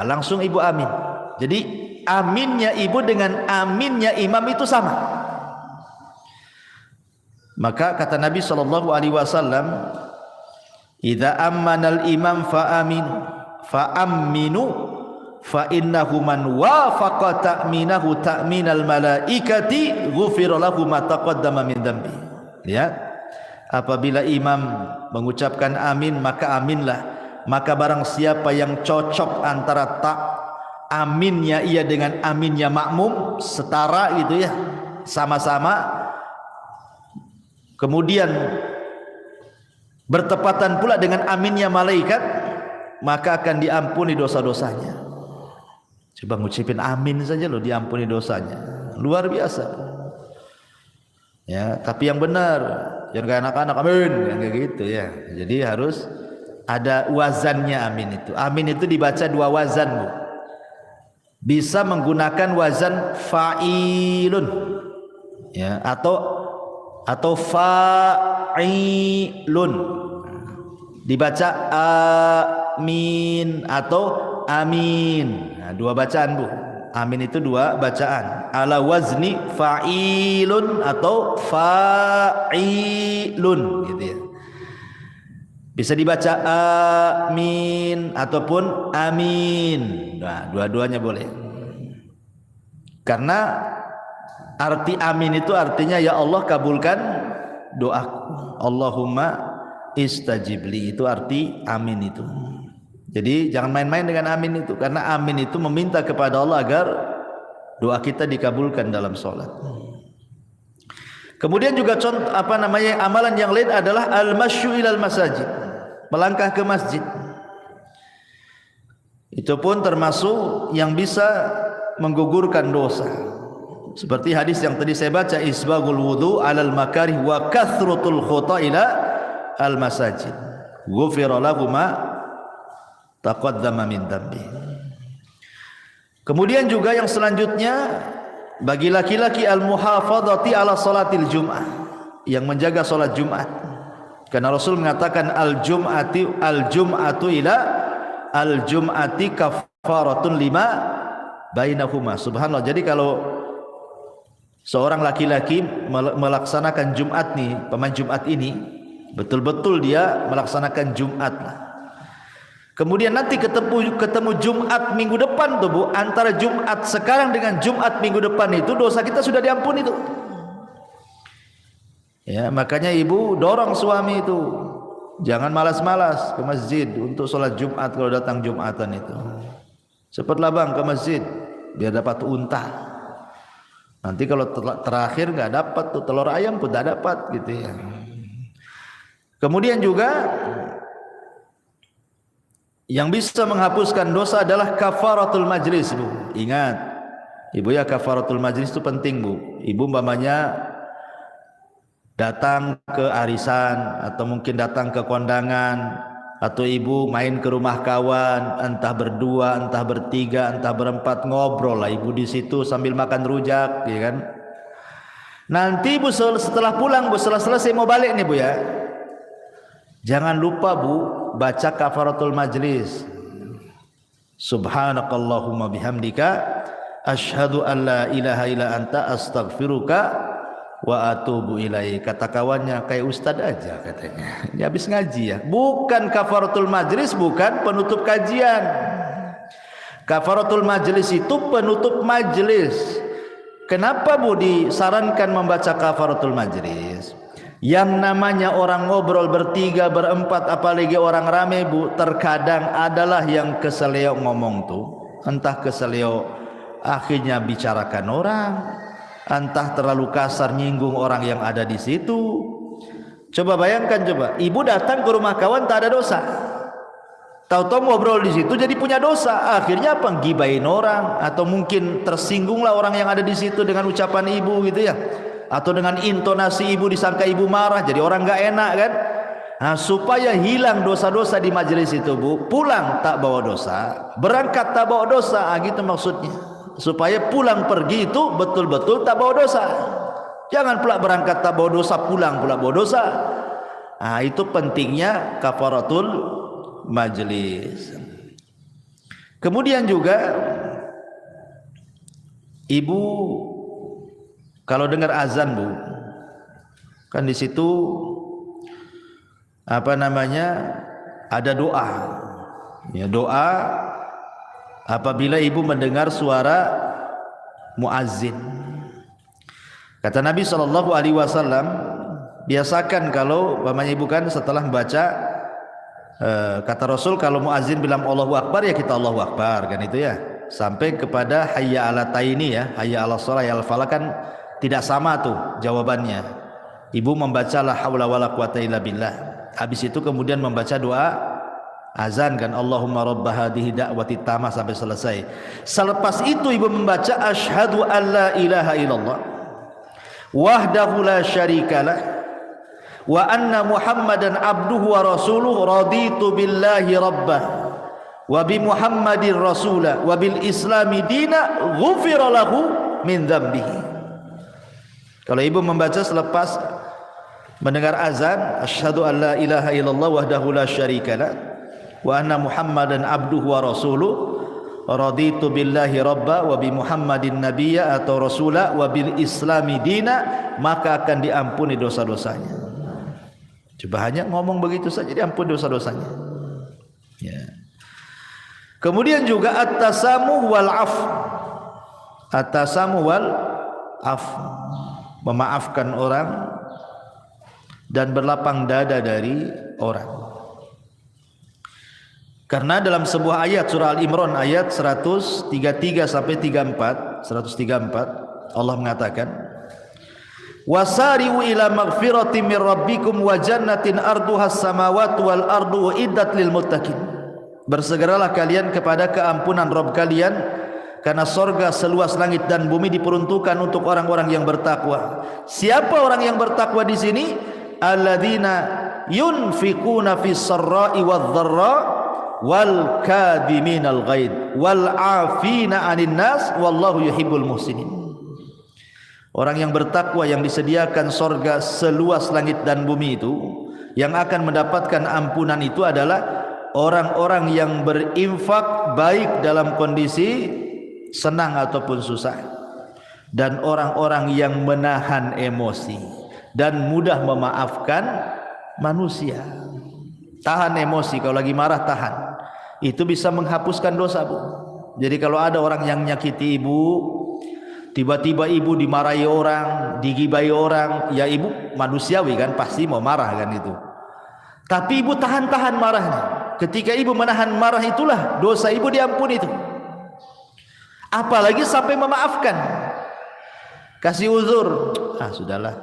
langsung ibu amin. Jadi aminnya ibu dengan aminnya imam itu sama. Maka kata Nabi SAW, idza ammanal imam fa'aminu fa innahu man wafaqa ta'minahu ta'minal malaikati ghufira lahu ma taqaddama min dzambi. Ya. Apabila imam mengucapkan amin, maka aminlah. Maka barang siapa yang cocok antara tak aminnya ia dengan aminnya makmum, setara gitu ya, sama-sama, kemudian bertepatan pula dengan aminnya malaikat, maka akan diampuni dosa-dosanya. Coba ngucapin amin saja loh, diampuni dosanya, luar biasa ya. Tapi yang benar, jangan kayak anak-anak amin, yang kayak gitu ya. Jadi harus Ada wazannya amin itu. Amin itu dibaca 2 wazan, Bu. Bisa menggunakan wazan fa'ilun, ya, atau fa'ilun. Dibaca amin atau amin. Nah, 2 bacaan, Bu. Amin itu 2 bacaan. Ala wazni fa'ilun atau fa'ilun, gitu ya. Bisa dibaca amin ataupun amin. Nah, dua-duanya boleh. Karena arti amin itu artinya ya Allah kabulkan doaku. Allahumma istajibli, itu arti amin itu. Jadi jangan main-main dengan amin itu, karena amin itu meminta kepada Allah agar doa kita dikabulkan dalam sholat. Kemudian juga contoh amalan yang lain adalah al-masyu ilal masajid, melangkah ke masjid. Itu pun termasuk yang bisa menggugurkan dosa. Seperti hadis yang tadi saya baca, isbagul wudu alal makarih wa kathratul khuta ila al masajid. Ghufira lahu ma taqaddama min dhanbi. Kemudian juga yang selanjutnya, bagi laki-laki al-muhafadhati ala salatil jum'ah, yang menjaga salat Jumat. Karena Rasul mengatakan al-jum'atu ila al-jum'ati kafaratun lima bainahuma. Subhanallah. Jadi kalau seorang laki-laki melaksanakan Jumat nih, pemain Jumat ini, betul-betul dia melaksanakan Jumat lah. Kemudian nanti ketemu Jumat minggu depan tuh, Bu, antara Jumat sekarang dengan Jumat minggu depan itu dosa kita sudah diampuni itu. Ya, makanya ibu dorong suami itu jangan malas-malas ke masjid untuk sholat Jumat kalau datang Jumatan itu. Cepatlah bang ke masjid biar dapat unta. Nanti kalau terakhir nggak dapat tuh telur ayam pun tidak dapat gitu ya. Kemudian juga yang bisa menghapuskan dosa adalah kafaratul majlis, Bu. Ingat, Ibu ya, kafaratul majlis itu penting, Bu. Ibu umpamanya datang ke arisan atau mungkin datang ke kondangan, atau ibu main ke rumah kawan, entah berdua, entah bertiga, entah berempat, ngobrol lah ibu di situ sambil makan rujak, ya kan? Nanti Bu setelah pulang, Bu, setelah selesai mau balik nih, Bu ya. Jangan lupa, Bu, baca kafaratul majlis. Subhanakallahumma bihamdika asyhadu an la ilaha illa anta astaghfiruka wa atubu ilaik. Kata kawannya, kayak ustad aja katanya. Ini habis ngaji ya. Bukan kafaratul majlis, bukan penutup kajian. Kafaratul majlis itu penutup majlis. Kenapa, Bu, disarankan membaca kafaratul majlis? Yang namanya orang ngobrol bertiga, berempat, apalagi orang rame, Bu, terkadang adalah yang keseleo ngomong tuh, entah keseleo akhirnya bicarakan orang, entah terlalu kasar nyinggung orang yang ada di situ. Coba bayangkan, coba ibu datang ke rumah kawan tak ada dosa, tahu-tahu ngobrol di situ jadi punya dosa. Akhirnya apa? Gibain orang, atau mungkin tersinggunglah orang yang ada di situ dengan ucapan ibu gitu ya, atau dengan intonasi ibu disangka ibu marah, jadi orang nggak enak kan. Nah, supaya hilang dosa-dosa di majelis itu, Bu, pulang tak bawa dosa, berangkat tak bawa dosa, gitu maksudnya. Supaya pulang pergi itu betul-betul tak bawa dosa. Jangan pula berangkat tak bawa dosa, pulang pula bawa dosa. Nah, itu pentingnya kafaratul majlis. Kemudian juga ibu kalau dengar azan, Bu, kan di situ ada doa. Ya, doa apabila ibu mendengar suara muazzin. Kata Nabi SAW, biasakan kalau ibu kan setelah membaca, kata Rasul, kalau muazzin bilang Allahu Akbar, ya kita Allahu Akbar, kan itu ya, sampai kepada hayya ala taini ya, hayya ala shalah, ya al falah, kan tidak sama tuh jawabannya. Ibu membaca la haula wala quwata illa billah. Habis itu kemudian membaca doa azan kan, Allahumma rabb hadhihi da'wati tamah sampai selesai. Selepas itu ibu membaca asyhadu an la ilaha illallah wahdahu la syarikalah wa anna Muhammadan abduhu wa rasuluhu raditu billahi rabbah wa bi Muhammadin rasula wa bil islami dina ghufira lahu min dzambihi. Kalau ibu membaca selepas mendengar azan, asyhadu an la ilaha illallah wahdahu la syarikalah wa anna Muhammadan abduhu wa rasuluhu raditu billahi rabba wa bi Muhammadin nabiyya atau rasula wa bil islami dina, maka akan diampuni dosa-dosanya. Coba hanya ngomong begitu saja diampuni dosa-dosanya. Ya. Kemudian juga at-tasamuh wal af. At-tasamuh wal af, memaafkan orang dan berlapang dada dari orang. Karena dalam sebuah ayat surah Al-Imran ayat 133 sampai 34, 134 Allah mengatakan, wasari'u ila maghfiratin min rabbikum wa jannatin arduha as-samawati wal ardu uiddat lil muttaqin. Bersegeralah kalian kepada keampunan Rabb kalian, karena sorga seluas langit dan bumi diperuntukkan untuk orang-orang yang bertakwa. Siapa orang yang bertakwa di sini? Alladzina yunfikuna fis sarra'i wadh-dharra wal kadhiminal ghaidh wal 'afina 'anil nas wallahu yuhibbul muhsinin. Orang yang bertakwa yang disediakan sorga seluas langit dan bumi itu, yang akan mendapatkan ampunan itu adalah orang-orang yang berinfak baik dalam kondisi senang ataupun susah, dan orang-orang yang menahan emosi dan mudah memaafkan manusia. Tahan emosi, kalau lagi marah tahan. Itu bisa menghapuskan dosa, Bu. Jadi kalau ada orang yang nyakiti ibu, tiba-tiba ibu dimarahi orang, digibai orang, ya ibu manusiawi kan, pasti mau marah kan itu. Tapi ibu tahan-tahan marahnya. Ketika ibu menahan marah itulah dosa ibu diampuni itu. Apalagi sampai memaafkan. Kasih uzur. Ah, sudahlah.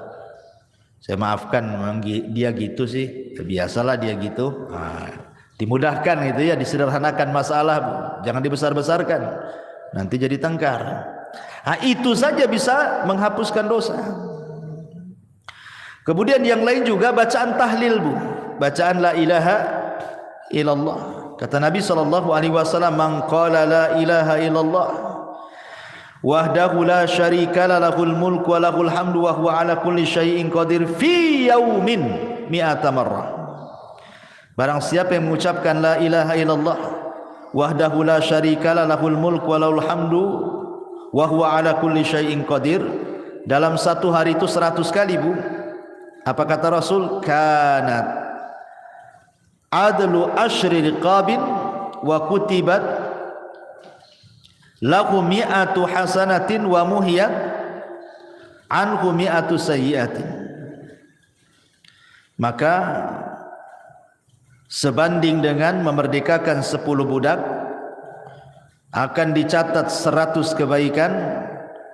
Saya maafkan, memang dia gitu sih. Biasalah dia gitu. Nah, dimudahkan gitu ya, disederhanakan masalah, Bu. Jangan dibesar-besarkan. Nanti jadi tengkar. Nah, itu saja bisa menghapuskan dosa. Kemudian yang lain juga bacaan tahlil, Bu. Bacaan la ilaha illallah. Kata Nabi SAW, man qala la ilaha illallah wahdahu la syarika lahul mulku wa lahul hamdu wa huwa ala kulli syai'in qadir fi yaumin mi'ata marrah. Barang siapa yang mengucapkan la ilaha illallah wahdahu la syarika lahul mulku wa lahul hamdu wa huwa ala kulli syai'in qadir, dalam satu hari itu 100 kali, Bu. Apa kata Rasul? Kanat adlu asyri riqabin wa kutibat lahu mi'atu hasanatin wa muhiyat anhu mi'atu sayyiatin. Maka sebanding dengan memerdekakan 10 budak, akan dicatat 100 kebaikan,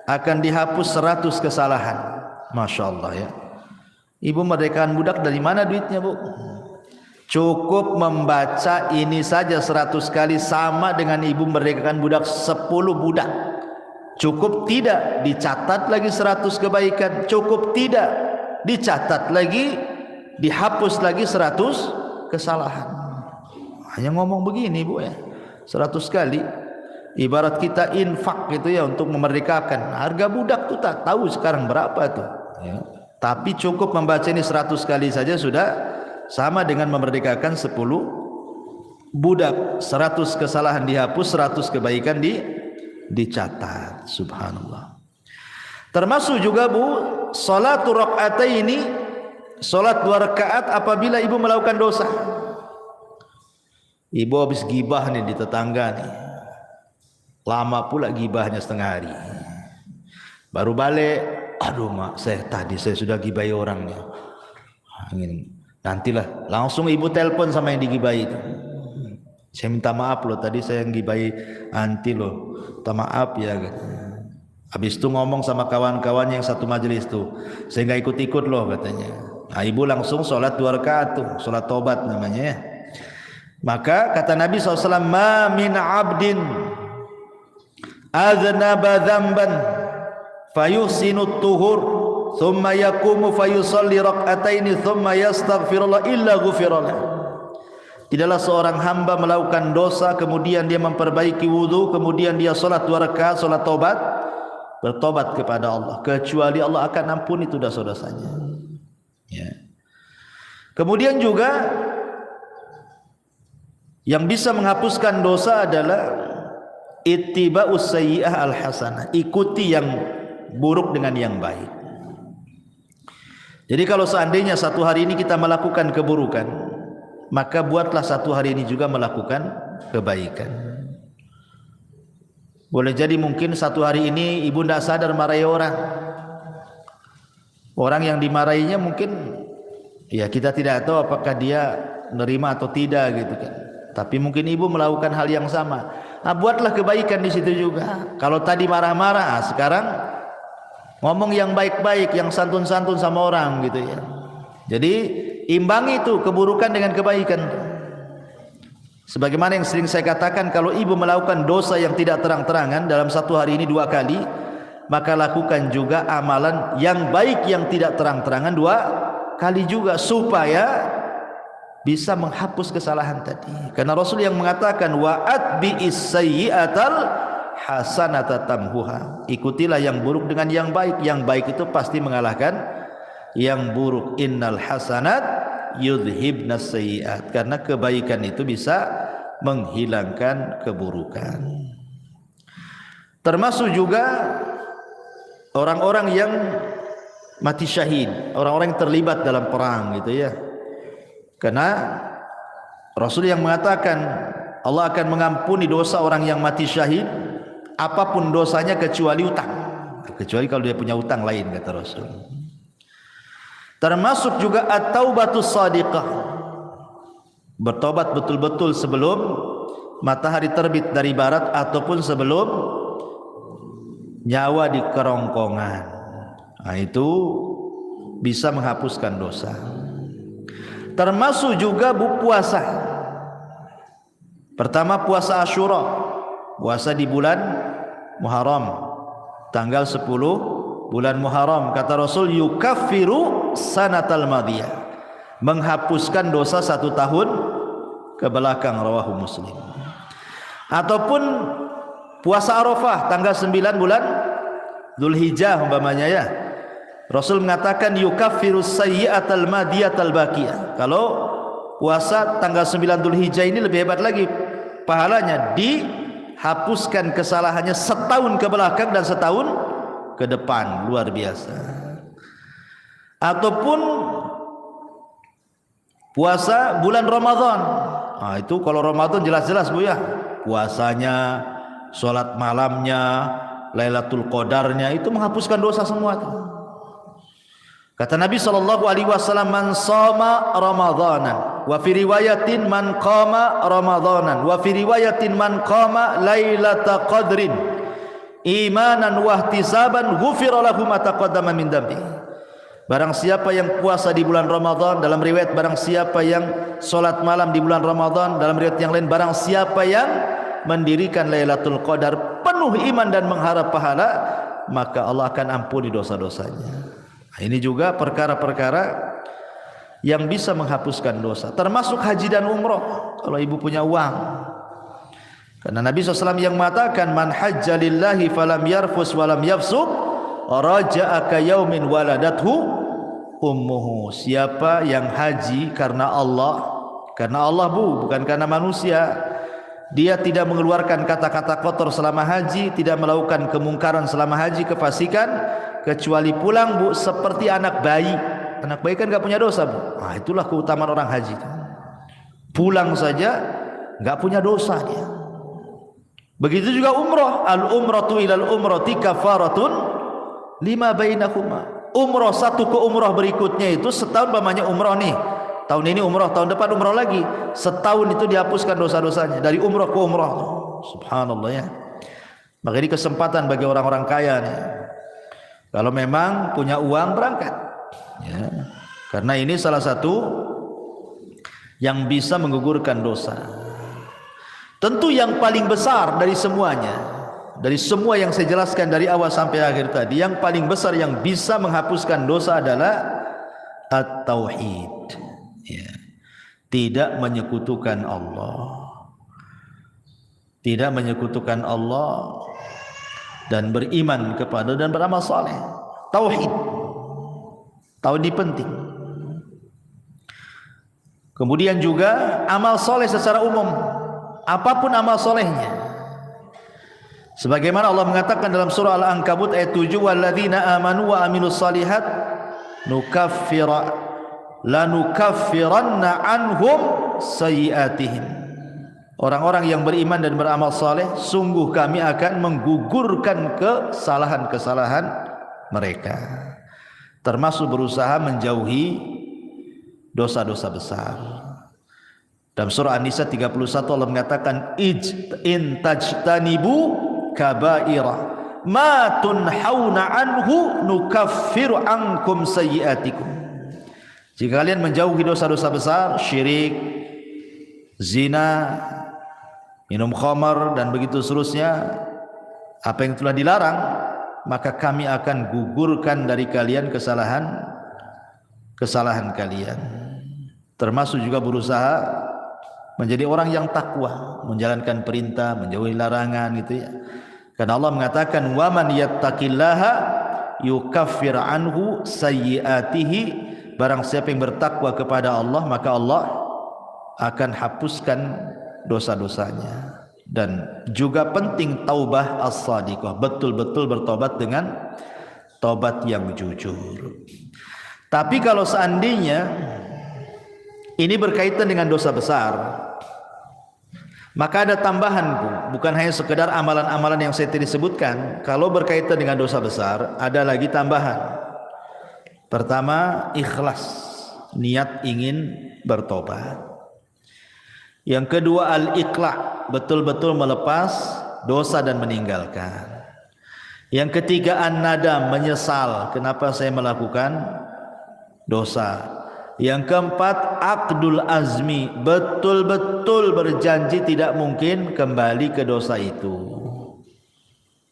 akan dihapus 100 kesalahan. Masya Allah ya. Ibu merdekakan budak dari mana duitnya, Bu? Cukup membaca ini saja 100 kali sama dengan ibu merdekakan budak 10 budak. Cukup tidak dicatat lagi 100 kebaikan, cukup tidak dicatat lagi, dihapus lagi 100 kesalahan. Hanya ngomong begini, Bu ya. 100 kali. Ibarat kita infak gitu ya untuk memerdekakan. Harga budak tuh tak tahu sekarang berapa tuh ya. Tapi cukup membaca ini 100 kali saja sudah sama dengan memerdekakan 10 budak. 100 kesalahan dihapus, 100 kebaikan dicatat. Subhanallah. Termasuk juga, Bu, salatu rakaataini, salat 2 rakaat apabila ibu melakukan dosa. Ibu habis gibah nih di tetangga nih. Lama pula gibahnya setengah hari. Baru balik, aduh mak, tadi saya sudah gibai orangnya. Nantilah, langsung ibu telepon sama yang digibai itu. Saya minta maaf loh, tadi saya yang gibai anti loh. Minta maaf ya. Habis itu ngomong sama kawan-kawan yang satu majelis tuh, saya nggak ikut-ikut loh katanya. Nah, ibu langsung sholat 2 rakaat tuh, sholat tobat namanya ya. Maka kata Nabi SAW, ma min abdin aznaba dzamban fayuhsinu tuhur thumma yaqumu fayusalli rak'ataini thumma yastaghfirullah illa ghufiralah. Tidaklah seorang hamba melakukan dosa kemudian dia memperbaiki wudu, kemudian dia salat 2 rakaat, salat taubat, bertobat kepada Allah, kecuali Allah akan ampuni itu dosa-dosanya. Ya. Kemudian juga yang bisa menghapuskan dosa adalah ittiba'us sayyi'ah al-hasanah, ikuti yang buruk dengan yang baik. Jadi kalau seandainya satu hari ini kita melakukan keburukan, maka buatlah satu hari ini juga melakukan kebaikan. Boleh jadi mungkin satu hari ini ibu tidak sadar marahi orang. Orang yang dimarahinya mungkin ya kita tidak tahu apakah dia menerima atau tidak gitu kan. Tapi mungkin ibu melakukan hal yang sama. Nah, buatlah kebaikan di situ juga. Kalau tadi marah-marah, sekarang ngomong yang baik-baik, yang santun-santun sama orang gitu ya. Jadi imbangi itu keburukan dengan kebaikan. Sebagaimana yang sering saya katakan, kalau ibu melakukan dosa yang tidak terang-terangan dalam satu hari ini 2 kali, maka lakukan juga amalan yang baik yang tidak terang-terangan 2 kali juga, supaya bisa menghapus kesalahan tadi. Karena Rasul yang mengatakan wa'at bi'is sayyi'atal hasanata tamhuha, ikutilah yang buruk dengan yang baik. Yang baik itu pasti mengalahkan yang buruk. Innal hasanat yudhibnas sayyi'at, karena kebaikan itu bisa menghilangkan keburukan. Termasuk juga orang-orang yang mati syahid, orang-orang yang terlibat dalam perang gitu ya. Karena Rasul yang mengatakan Allah akan mengampuni dosa orang yang mati syahid apapun dosanya kecuali utang, kecuali kalau dia punya utang lain, kata Rasul. Termasuk juga at-taubatus shadiqah, bertobat betul-betul sebelum matahari terbit dari barat ataupun sebelum nyawa di kerongkongan. Nah, itu bisa menghapuskan dosa. Termasuk juga puasa. Pertama puasa Asyura, puasa di bulan Muharram, tanggal 10 bulan Muharram. Kata Rasul, yukaffiru sanatal madiyah, menghapuskan dosa 1 tahun ke belakang, rawahu Muslim. Ataupun puasa Arafah tanggal 9 bulan Dzulhijjah umpamanya ya. Rasul mengatakan yukaffiru sayyi'atal madiyatal baqiyah. Kalau puasa tanggal 9 Dzulhijjah ini lebih hebat lagi pahalanya, dihapuskan kesalahannya setahun ke belakang dan setahun ke depan, luar biasa. Ataupun puasa bulan Ramadan. Nah, itu kalau Ramadan jelas-jelas Bu ya, puasanya, sholat malamnya, Lailatul Qadarnya, itu menghapuskan dosa semua itu. Kata Nabi SAW, man shoma Ramadanan, wa fi riwayatin man qama Ramadanan, wa fi riwayatin man qama Lailatul Qadrin imanan wa ihtisaban ghufira lahu ma taqaddama min dhanbi. Barang siapa yang puasa di bulan Ramadan, dalam riwayat barang siapa yang salat malam di bulan Ramadan, dalam riwayat yang lain barang siapa yang mendirikan Lailatul Qadar penuh iman dan mengharap pahala, maka Allah akan ampuni dosa-dosanya. Nah, ini juga perkara-perkara yang bisa menghapuskan dosa, termasuk haji dan umroh kalau ibu punya uang. Karena Nabi SAW yang mengatakan man hajja lillahi falam yarfus walam yafsuq raja'a ka yaumin waladathu ummuhu. Siapa yang haji karena Allah Bu, bukan karena manusia, dia tidak mengeluarkan kata-kata kotor selama haji, tidak melakukan kemungkaran selama haji, kefasikan, kecuali pulang Bu seperti anak bayi. Anak bayi kan gak punya dosa Bu. Nah, itulah keutamaan orang haji. Pulang saja gak punya dosa dia. Begitu juga umroh. Al-umratu ilal umrati kafaratun lima bainahuma. Umroh satu ke umroh berikutnya itu setahun, namanya umroh nih. Tahun ini umroh, tahun depan umroh lagi. Setahun itu dihapuskan dosa-dosanya dari umroh ke umroh. Subhanallah ya. Maka ini kesempatan bagi orang-orang kaya nih. Kalau memang punya uang berangkat ya. Karena ini salah satu yang bisa menggugurkan dosa. Tentu yang paling besar dari semuanya dari semua yang saya jelaskan dari awal sampai akhir tadi, yang paling besar yang bisa menghapuskan dosa adalah at-tauhid, ya. Tidak menyekutukan Allah, tidak menyekutukan Allah, dan beriman kepada dan beramal saleh. Tauhid, tauhid penting. Kemudian juga amal soleh secara umum, apapun amal solehnya. Sebagaimana Allah mengatakan dalam surah Al-Ankabut ayat 7, walladzina amanu wa amilus salihat lanukaffiranna anhum sayyiatihim. Orang-orang yang beriman dan beramal saleh, sungguh kami akan menggugurkan kesalahan-kesalahan mereka, termasuk berusaha menjauhi dosa-dosa besar. Dalam surah An-Nisa 31 Allah mengatakan in tajtanibu kabaira ma tunhauna anhu nukaffiru ankum sayyiatikum. Jika kalian menjauhi dosa-dosa besar, syirik, zina, minum khamar dan begitu seterusnya, apa yang telah dilarang, maka kami akan gugurkan dari kalian kesalahan kalian. Termasuk juga berusaha menjadi orang yang takwa, menjalankan perintah, menjauhi larangan, gitu ya. Karena Allah mengatakan wa man yattaqillaha yukaffir anhu sayyiatihi, barang siapa yang bertakwa kepada Allah maka Allah akan hapuskan dosa-dosanya. Dan juga penting taubah as-sadiqah, betul-betul bertobat dengan tobat yang jujur. Tapi kalau seandainya ini berkaitan dengan dosa besar, maka ada tambahan, bukan hanya sekedar amalan-amalan yang saya tadi sebutkan. Kalau berkaitan dengan dosa besar, ada lagi tambahan. Pertama, ikhlas, niat ingin bertobat. Yang kedua, al-iqla', betul-betul melepas dosa dan meninggalkan. Yang ketiga, an-nadam, menyesal, kenapa saya melakukan dosa. Yang keempat, aqdul azmi, betul-betul berjanji tidak mungkin kembali ke dosa itu.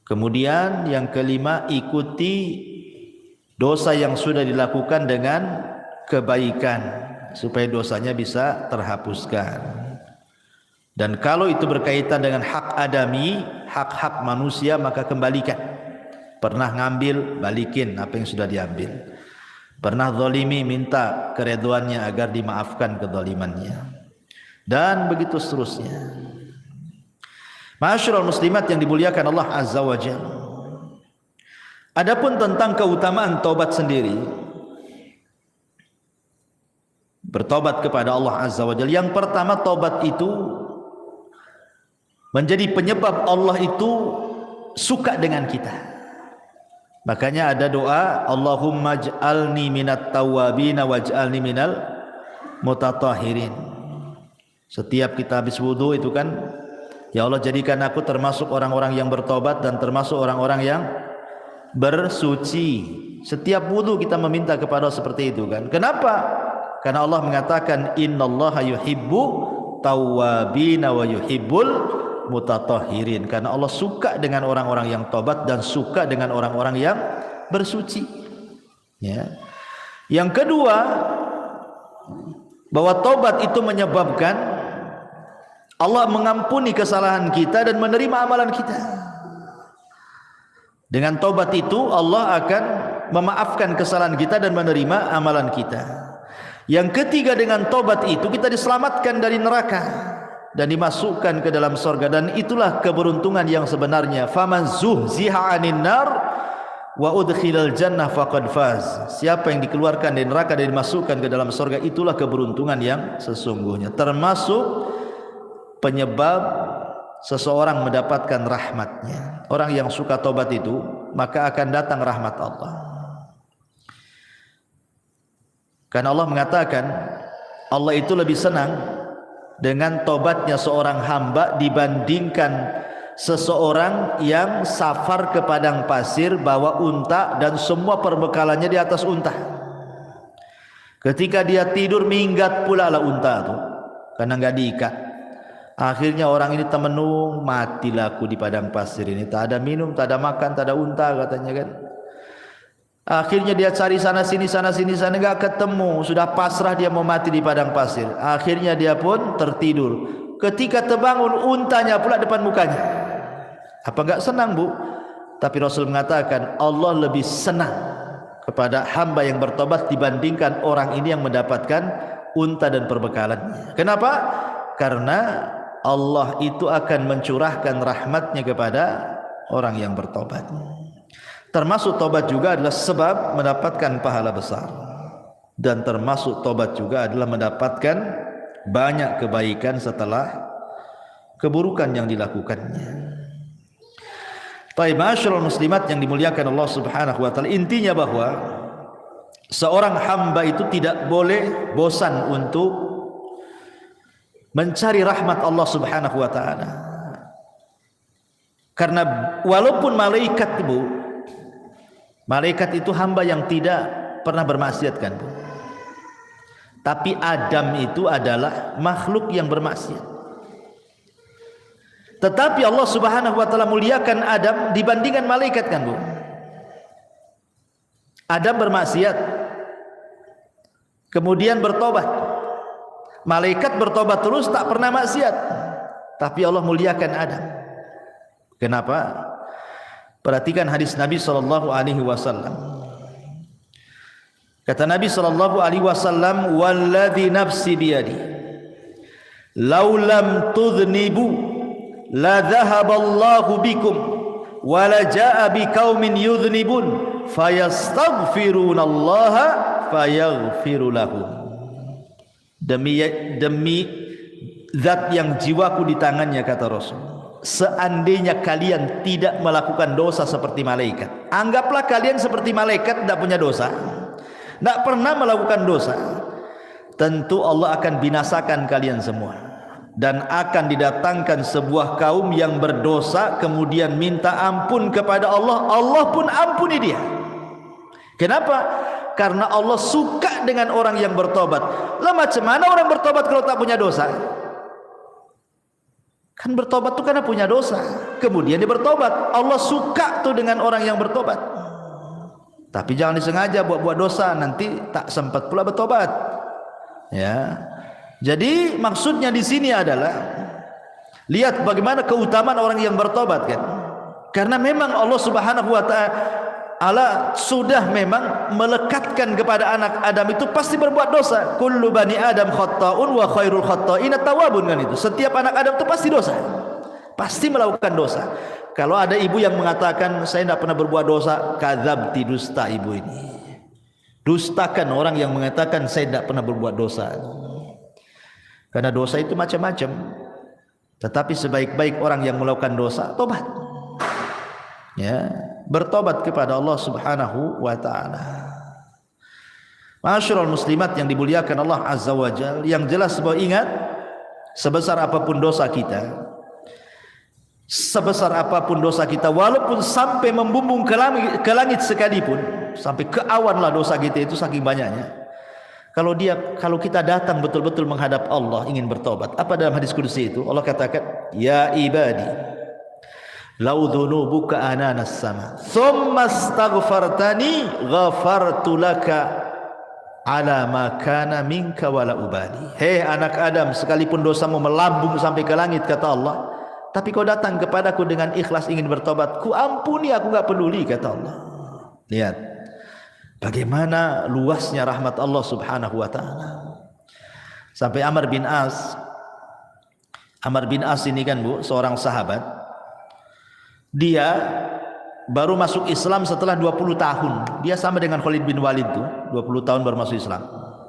Kemudian yang kelima, ikuti dosa yang sudah dilakukan dengan kebaikan supaya dosanya bisa terhapuskan. Dan kalau itu berkaitan dengan hak adami, hak-hak manusia, maka kembalikan. Pernah ngambil, balikin apa yang sudah diambil. Pernah zalimi, minta keridhaannya agar dimaafkan kezalimannya, dan begitu seterusnya. Ma'asyiral muslimat yang dimuliakan Allah Azza wa Jalla. Adapun tentang keutamaan taubat sendiri, bertobat kepada Allah Azza wa Jalla, yang pertama, taubat itu menjadi penyebab Allah itu suka dengan kita. Makanya ada doa, Allahumma ij'alni minat tawwabin waj'alni minal mutatahhirin. Setiap kita habis wudu itu kan, ya Allah jadikan aku termasuk orang-orang yang bertobat dan termasuk orang-orang yang bersuci. Setiap wudu kita meminta kepada Allah seperti itu kan. Kenapa? Karena Allah mengatakan innallaha yuhibbu tawwabin wa yuhibbul mutatahhirin, karena Allah suka dengan orang-orang yang tobat dan suka dengan orang-orang yang bersuci, ya. Yang kedua, bahwa tobat itu menyebabkan Allah mengampuni kesalahan kita dan menerima amalan kita. Dengan tobat itu Allah akan memaafkan kesalahan kita dan menerima amalan kita. Yang ketiga, dengan tobat itu kita diselamatkan dari neraka dan dimasukkan ke dalam surga, dan itulah keberuntungan yang sebenarnya. Faman zuhziha 'anil nar wa udkhilal jannah faqad faz. Siapa yang dikeluarkan dari neraka dan dimasukkan ke dalam surga, itulah keberuntungan yang sesungguhnya. Termasuk penyebab seseorang mendapatkan rahmatnya. Orang yang suka tobat itu, maka akan datang rahmat Allah. Karena Allah mengatakan, Allah itu lebih senang dengan tobatnya seorang hamba dibandingkan seseorang yang safar ke padang pasir bawa unta dan semua perbekalannya di atas unta. Ketika dia tidur, minggat pula lah unta itu karena nggak diikat. Akhirnya orang ini temenung, matilah aku di padang pasir ini. Tak ada minum, tak ada makan, tak ada unta katanya kan. Akhirnya dia cari sana sini enggak ketemu. Sudah pasrah dia mau mati di padang pasir. Akhirnya dia pun tertidur. Ketika terbangun, untanya pula depan mukanya. Apa enggak senang, Bu? Tapi Rasul mengatakan Allah lebih senang kepada hamba yang bertobat dibandingkan orang ini yang mendapatkan unta dan perbekalannya. Kenapa? Karena Allah itu akan mencurahkan rahmatnya kepada orang yang bertobat. Termasuk tobat juga adalah sebab mendapatkan pahala besar. Dan termasuk tobat juga adalah mendapatkan banyak kebaikan setelah keburukan yang dilakukannya. Baik, ma'asyiral muslimat yang dimuliakan Allah Subhanahu wa taala, intinya bahwa seorang hamba itu tidak boleh bosan untuk mencari rahmat Allah Subhanahu wa taala. Karena walaupun malaikat, Bu, malaikat itu hamba yang tidak pernah bermaksiat kan, Bu. Tapi Adam itu adalah makhluk yang bermaksiat. Tetapi Allah Subhanahu wa taala muliakan Adam dibandingkan malaikat kan, Bu. Adam bermaksiat, kemudian bertobat. Malaikat bertobat terus, tak pernah maksiat. Tapi Allah muliakan Adam. Kenapa? Perhatikan hadis Nabi sallallahu alaihi wasallam. Kata Nabi sallallahu alaihi wasallam, "Walladzi nafsi biyadi, law lam tudhnibu la dhahaballahu bikum wa la jaa biqaumin yudhnibun fayastaghfirunallaha fayaghfiru lahum." Demi zat yang jiwaku di tangannya, kata Rasul, seandainya kalian tidak melakukan dosa seperti malaikat, anggaplah kalian seperti malaikat, tidak punya dosa, tidak pernah melakukan dosa, tentu Allah akan binasakan kalian semua. Dan akan didatangkan sebuah kaum yang berdosa, kemudian minta ampun kepada Allah, Allah pun ampuni dia. Kenapa? Karena Allah suka dengan orang yang bertobat. Lah macam mana orang bertobat kalau tak punya dosa? Kan bertobat tuh karena punya dosa, kemudian dia bertobat. Allah suka tuh dengan orang yang bertobat. Tapi jangan disengaja buat dosa, nanti tak sempat pula bertobat. Ya. Jadi maksudnya di sini adalah lihat bagaimana keutamaan orang yang bertobat kan. Karena memang Allah Subhanahu wa taala sudah memang melekatkan kepada anak Adam itu pasti berbuat dosa. Kullu bani Adam khata'un wa khairul khata'ina tawwabun, kan itu. Setiap anak Adam itu pasti dosa. Pasti melakukan dosa. Kalau ada ibu yang mengatakan saya tidak pernah berbuat dosa, kadzabti, dusta ibu ini. Dustakan orang yang mengatakan saya tidak pernah berbuat dosa. Karena dosa itu macam-macam. Tetapi sebaik-baik orang yang melakukan dosa, tobat. Ya, bertobat kepada Allah Subhanahu wa taala. Ma'asyiral muslimat yang dimuliakan Allah Azza wa Jalla, yang jelas bahwa ingat, sebesar apapun dosa kita, walaupun sampai membumbung ke langit sekalipun, sampai ke awan lah dosa kita itu saking banyaknya. Kalau kita datang betul-betul menghadap Allah ingin bertobat, apa dalam hadis qudsi itu? Allah katakan, "Ya ibadi, lau dhunubuka ananas sama, thumma astaghfartani ghafartu laka ala ma kana minka wala ubali." Hei anak Adam, sekalipun dosamu melambung sampai ke langit, kata Allah, tapi kau datang kepadaku dengan ikhlas ingin bertobat, ku ampuni, aku enggak peduli, kata Allah. Lihat bagaimana luasnya rahmat Allah Subhanahu wa taala. Sampai Amr bin As ini kan, Bu, seorang sahabat. Dia baru masuk Islam setelah 20 tahun. Dia sama dengan Khalid bin Walid tuh, 20 tahun baru masuk Islam.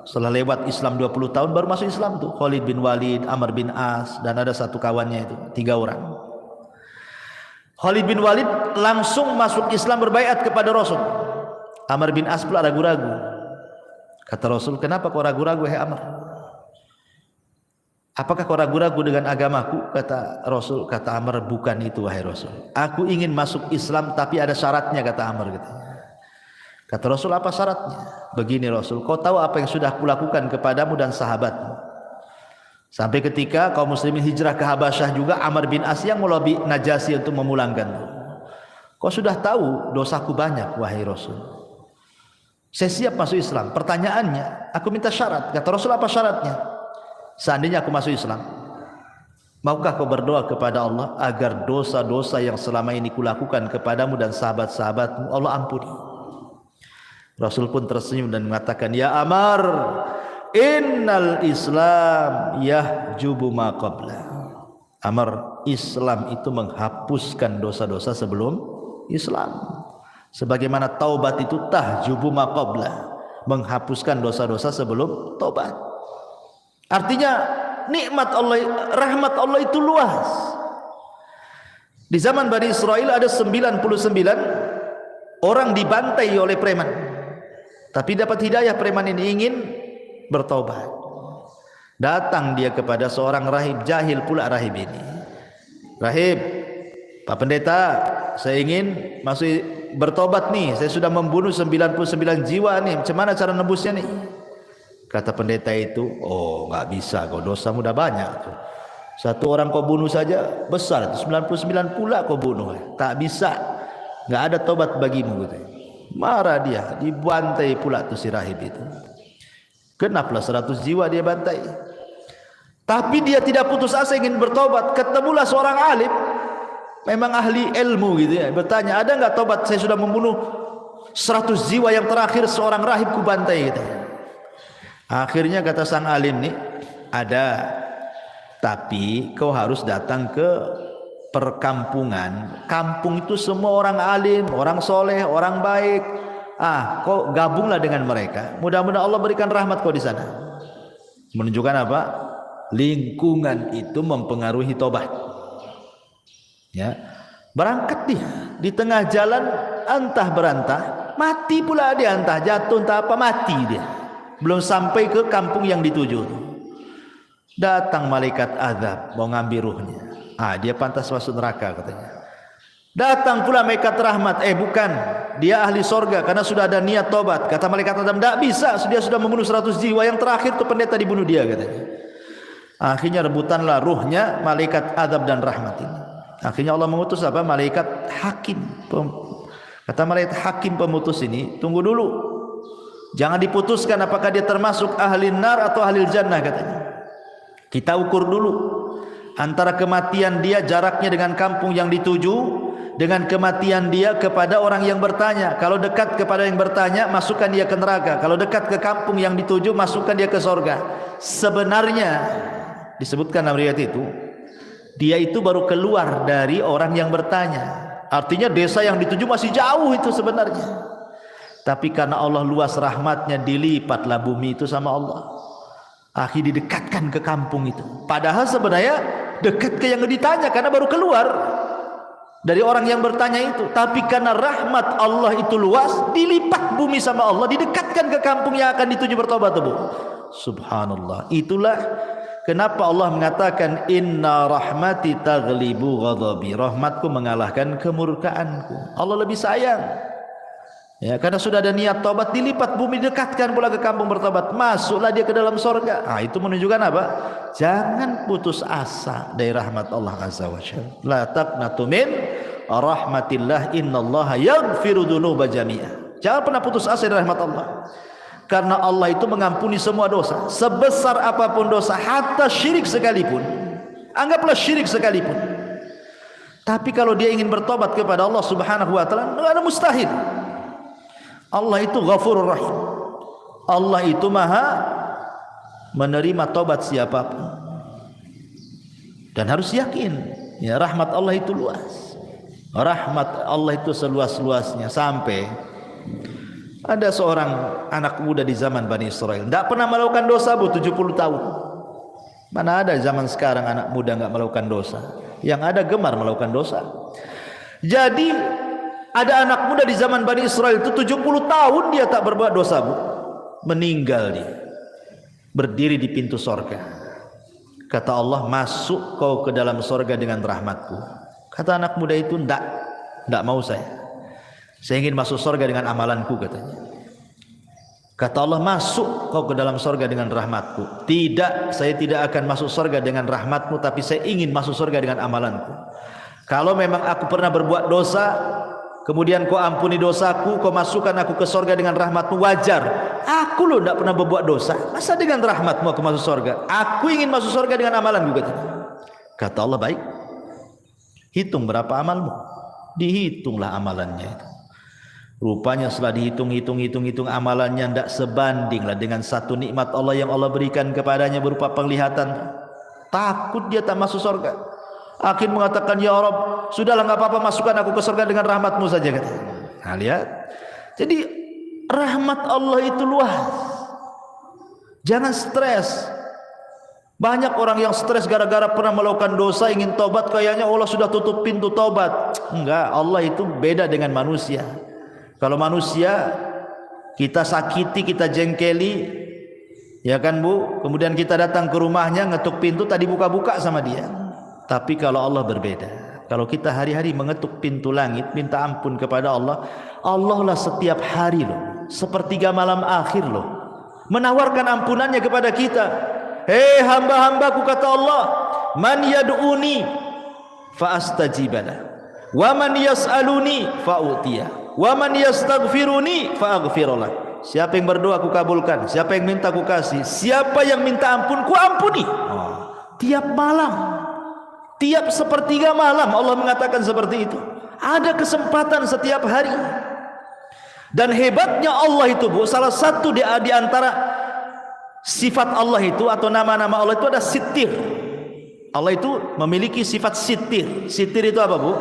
Setelah lewat Islam 20 tahun baru masuk Islam tuh. Khalid bin Walid, Amr bin As, dan ada satu kawannya itu, 3 orang. Khalid bin Walid langsung masuk Islam, berbaiat kepada Rasul. Amr bin As pula ragu-ragu. Kata Rasul, "Kenapa kau ragu-ragu, hai Amr? Apakah kau ragu-ragu dengan agamaku?" Kata Rasul, kata Amr, "Bukan itu, wahai Rasul. Aku ingin masuk Islam tapi ada syaratnya," kata Amr. Kata Rasul, "Apa syaratnya?" "Begini Rasul, kau tahu apa yang sudah kulakukan kepadamu dan sahabatmu. Sampai ketika kaum muslimin hijrah ke Habasyah juga, Amr bin As yang melobi Najasyi untuk memulangkan. Kau sudah tahu dosaku banyak wahai Rasul, saya siap masuk Islam. Pertanyaannya, aku minta syarat. Kata Rasul, apa syaratnya? Seandainya aku masuk Islam, maukah kau berdoa kepada Allah agar dosa-dosa yang selama ini kulakukan kepadamu dan sahabat-sahabatmu Allah ampuni? Rasul pun tersenyum dan mengatakan, ya Amr, innal Islam yahjubu ma qabla. Amr, Islam itu menghapuskan dosa-dosa sebelum Islam. Sebagaimana taubat itu tahjubu ma qabla, menghapuskan dosa-dosa sebelum taubat. Artinya nikmat Allah, rahmat Allah itu luas. Di zaman Bani Israel ada 99 orang dibantai oleh preman, tapi dapat hidayah. Preman ini ingin bertaubat. Datang dia kepada seorang rahib, jahil pula rahib ini. Rahib, Pak Pendeta, saya ingin masuk bertobat nih. Saya sudah membunuh 99 jiwa nih. Macam mana cara nebusnya nih? Kata pendeta itu, oh nggak bisa, kau dosamu udah banyak tuh. Satu orang kau bunuh saja besar, 99 pula kau bunuh. Tak bisa, nggak ada tobat bagimu. Gitu. Marah dia, dibantai pula tuh si rahib itu. Genaplah 100 jiwa dia bantai. Tapi dia tidak putus asa ingin bertobat. Ketemulah seorang alim, memang ahli ilmu gitu ya. Bertanya, ada nggak tobat? Saya sudah membunuh 100 jiwa, yang terakhir seorang rahib ku bantai gitu. Akhirnya kata sang alim nih, ada, tapi kau harus datang ke perkampungan. Kampung itu semua orang alim, orang soleh, orang baik. Kau gabunglah dengan mereka. Mudah-mudahan Allah berikan rahmat kau di sana. Menunjukkan apa? Lingkungan itu mempengaruhi tobat. Ya, berangkat dia di tengah jalan, antah berantah, mati pula dia, entah jatuh entah apa, mati dia. Belum sampai ke kampung yang dituju, datang malaikat azab mau ngambil ruhnya. Dia pantas masuk neraka katanya. Datang pula malaikat rahmat, bukan, dia ahli sorga karena sudah ada niat tobat. Kata malaikat azab, tidak bisa, dia sudah membunuh 100 jiwa, yang terakhir tuh pendeta dibunuh dia katanya. Akhirnya rebutanlah ruhnya malaikat azab dan rahmat ini. Akhirnya Allah mengutus apa? Malaikat hakim. Kata malaikat hakim pemutus ini, tunggu dulu, jangan diputuskan apakah dia termasuk ahli nar atau ahli jannah katanya. Kita ukur dulu antara kematian dia jaraknya dengan kampung yang dituju, dengan kematian dia kepada orang yang bertanya. Kalau dekat kepada yang bertanya, masukkan dia ke neraka. Kalau dekat ke kampung yang dituju, masukkan dia ke sorga. Sebenarnya disebutkan dalam riwayat itu, dia itu baru keluar dari orang yang bertanya. Artinya desa yang dituju masih jauh itu sebenarnya. Tapi karena Allah luas rahmatnya, dilipatlah bumi itu sama Allah. Akhirnya didekatkan ke kampung itu. Padahal sebenarnya dekat ke yang ditanya karena baru keluar dari orang yang bertanya itu. Tapi karena rahmat Allah itu luas, dilipat bumi sama Allah, didekatkan ke kampung yang akan dituju bertobat. Subhanallah. Itulah kenapa Allah mengatakan inna rahmati taghlibu ghadabi. Rahmatku mengalahkan kemurkaanku. Allah lebih sayang. Ya, karena sudah ada niat tobat, dilipat bumi, dekatkan pula ke kampung bertobat, masuklah dia ke dalam sorga. Itu menunjukkan apa? Jangan putus asa dari rahmat Allah Azza wa Jalla. La taqnatu min rahmatillah, innallaha yaghfiru dzunuba jami'a. Jangan pernah putus asa dari rahmat Allah. Karena Allah itu mengampuni semua dosa, sebesar apapun dosa, hatta syirik sekalipun. Anggaplah syirik sekalipun. Tapi kalau dia ingin bertobat kepada Allah Subhanahu wa taala, enggak ada mustahil. Allah itu Ghafurur Rahim. Allah itu maha menerima tobat siapapun. Dan harus yakin, ya, rahmat Allah itu luas. Rahmat Allah itu seluas-luasnya. Sampai ada seorang anak muda di zaman Bani Israel, tidak pernah melakukan dosa 70 tahun. Mana ada zaman sekarang anak muda nggak melakukan dosa? Yang ada gemar melakukan dosa. Jadi ada anak muda di zaman Bani Israel itu 70 tahun dia tak berbuat dosa, meninggal dia, berdiri di pintu sorga. Kata Allah, masuk kau ke dalam sorga dengan rahmatku. Kata anak muda itu, tidak mau saya ingin masuk sorga dengan amalanku katanya. Kata Allah, masuk kau ke dalam surga dengan rahmatku. Tidak, saya tidak akan masuk surga dengan rahmatmu, tapi saya ingin masuk surga dengan amalanku. Kalau memang aku pernah berbuat dosa, kemudian kau ampuni dosaku, kau masukkan aku ke surga dengan rahmatmu, wajar. Aku loh tidak pernah berbuat dosa, masa dengan rahmatmu aku masuk surga? Aku ingin masuk surga dengan amalanku. Kata Allah, baik, hitung berapa amalmu. Dihitunglah amalannya itu. Rupanya setelah dihitung amalannya tidak sebandinglah dengan satu nikmat Allah yang Allah berikan kepadanya berupa penglihatan. Takut dia tak masuk surga. Akhir mengatakan, ya Rabb, sudahlah nggak apa-apa, masukkan aku ke surga dengan rahmatmu saja, kata. Nah, lihat. Jadi rahmat Allah itu luas. Jangan stres. Banyak orang yang stres gara-gara pernah melakukan dosa, ingin tobat, kayaknya Allah sudah tutup pintu tobat. Enggak, Allah itu beda dengan manusia. Kalau manusia kita sakiti, kita jengkeli, ya kan Bu, kemudian kita datang ke rumahnya, ngetuk pintu, tadi buka-buka sama dia. Tapi kalau Allah berbeda. Kalau kita hari-hari mengetuk pintu langit, minta ampun kepada Allah, Allah lah setiap hari loh, sepertiga malam akhir loh, menawarkan ampunannya kepada kita. Hei hamba-hambaku, kata Allah, man yad'uni fa astajibala, wa man yas'aluni fa utiya, wa man yastaghfiruni fa aghfirullah. Siapa yang berdoa aku kabulkan, siapa yang minta aku kasih, siapa yang minta ampun ku ampuni. Tiap malam, tiap sepertiga malam Allah mengatakan seperti itu. Ada kesempatan setiap hari. Dan hebatnya Allah itu Bu, salah satu di antara sifat Allah itu atau nama-nama Allah itu ada sitir. Allah itu memiliki sifat sitir. Sitir itu apa Bu?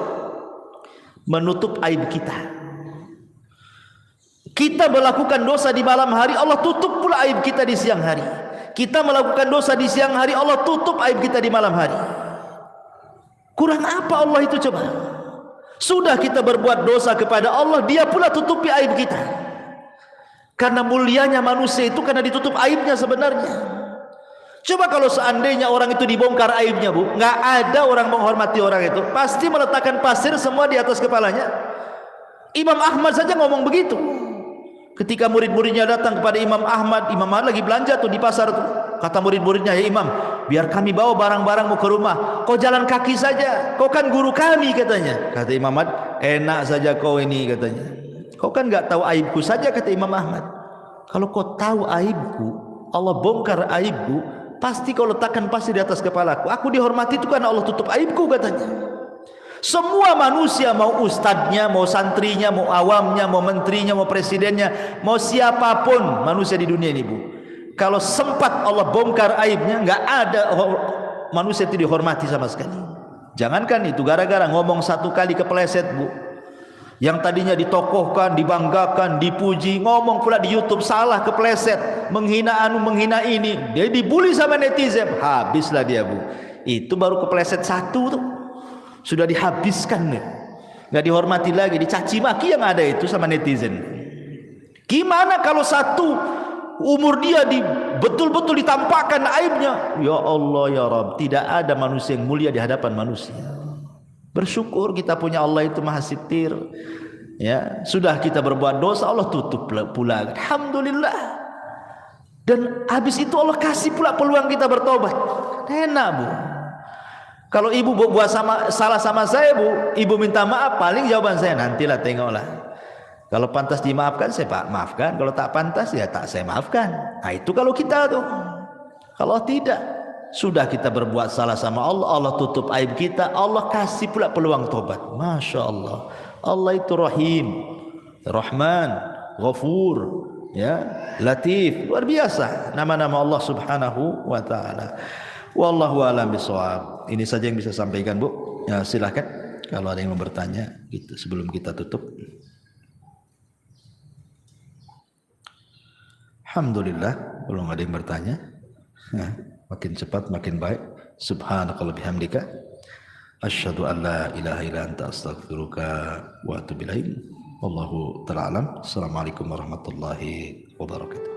Menutup aib kita. Kita melakukan dosa di malam hari, Allah tutup pula aib kita di siang hari. Kita melakukan dosa di siang hari, Allah tutup aib kita di malam hari. Kurang apa Allah itu coba? Sudah kita berbuat dosa kepada Allah, Dia pula tutupi aib kita. Karena mulianya manusia itu karena ditutup aibnya sebenarnya. Coba kalau seandainya orang itu dibongkar aibnya Bu, nggak ada orang menghormati orang itu, pasti meletakkan pasir semua di atas kepalanya. Imam Ahmad saja ngomong begitu. Ketika murid-muridnya datang kepada Imam Ahmad lagi belanja tuh di pasar tuh. Kata murid-muridnya, ya Imam, biar kami bawa barang-barangmu ke rumah, kau jalan kaki saja, kau kan guru kami, katanya. Kata Imam Ahmad, enak saja kau ini, katanya. Kau kan nggak tahu aibku saja, kata Imam Ahmad. Kalau kau tahu aibku, Allah bongkar aibku, pasti kau letakkan pasir di atas kepalaku. Aku dihormati itu karena Allah tutup aibku, katanya. Semua manusia, mau ustadznya, mau santrinya, mau awamnya, mau menterinya, mau presidennya, mau siapapun manusia di dunia ini Bu, kalau sempat Allah bongkar aibnya, nggak ada manusia itu dihormati sama sekali. Jangankan itu, gara-gara ngomong satu kali kepleset Bu, yang tadinya ditokohkan, dibanggakan, dipuji, ngomong pula di YouTube salah, kepleset, menghina anu, menghina ini, dia dibully sama netizen, habislah dia Bu. Itu baru kepleset satu tuh, sudah dihabiskan, nggak dihormati lagi, dicaci maki yang ada itu sama netizen. Gimana kalau satu umur dia betul-betul ditampakkan aibnya? Ya Allah ya Rabb, tidak ada manusia yang mulia di hadapan manusia. Bersyukur kita punya Allah itu maha sitir. Ya, sudah kita berbuat dosa, Allah tutup pula. Alhamdulillah. Dan habis itu Allah kasih pula peluang kita bertobat. Enak Bu. Kalau ibu buat salah sama saya Bu, ibu minta maaf, paling jawaban saya, nantilah tengoklah. Kalau pantas dimaafkan saya maafkan, kalau tak pantas ya tak saya maafkan. Nah itu kalau kita tuh. Kalau tidak, sudah kita berbuat salah sama Allah, Allah tutup aib kita, Allah kasih pula peluang tobat. Masya Allah, Allah itu Rahim, Rahman, Ghafur, ya, Latif, luar biasa nama-nama Allah Subhanahu wa Ta'ala. Wallahu a'lam bishawab. Ini saja yang bisa sampaikan Bu. Ya, silahkan kalau ada yang mau bertanya gitu sebelum kita tutup. Alhamdulillah belum ada yang bertanya. Nah, makin cepat makin baik. Subhanakallahumma bihamdika asyhadu an la ilaha illa anta astaghfiruka wa atubu ilaik. Wallahu ta'ala alam. Assalamualaikum warahmatullahi wabarakatuh.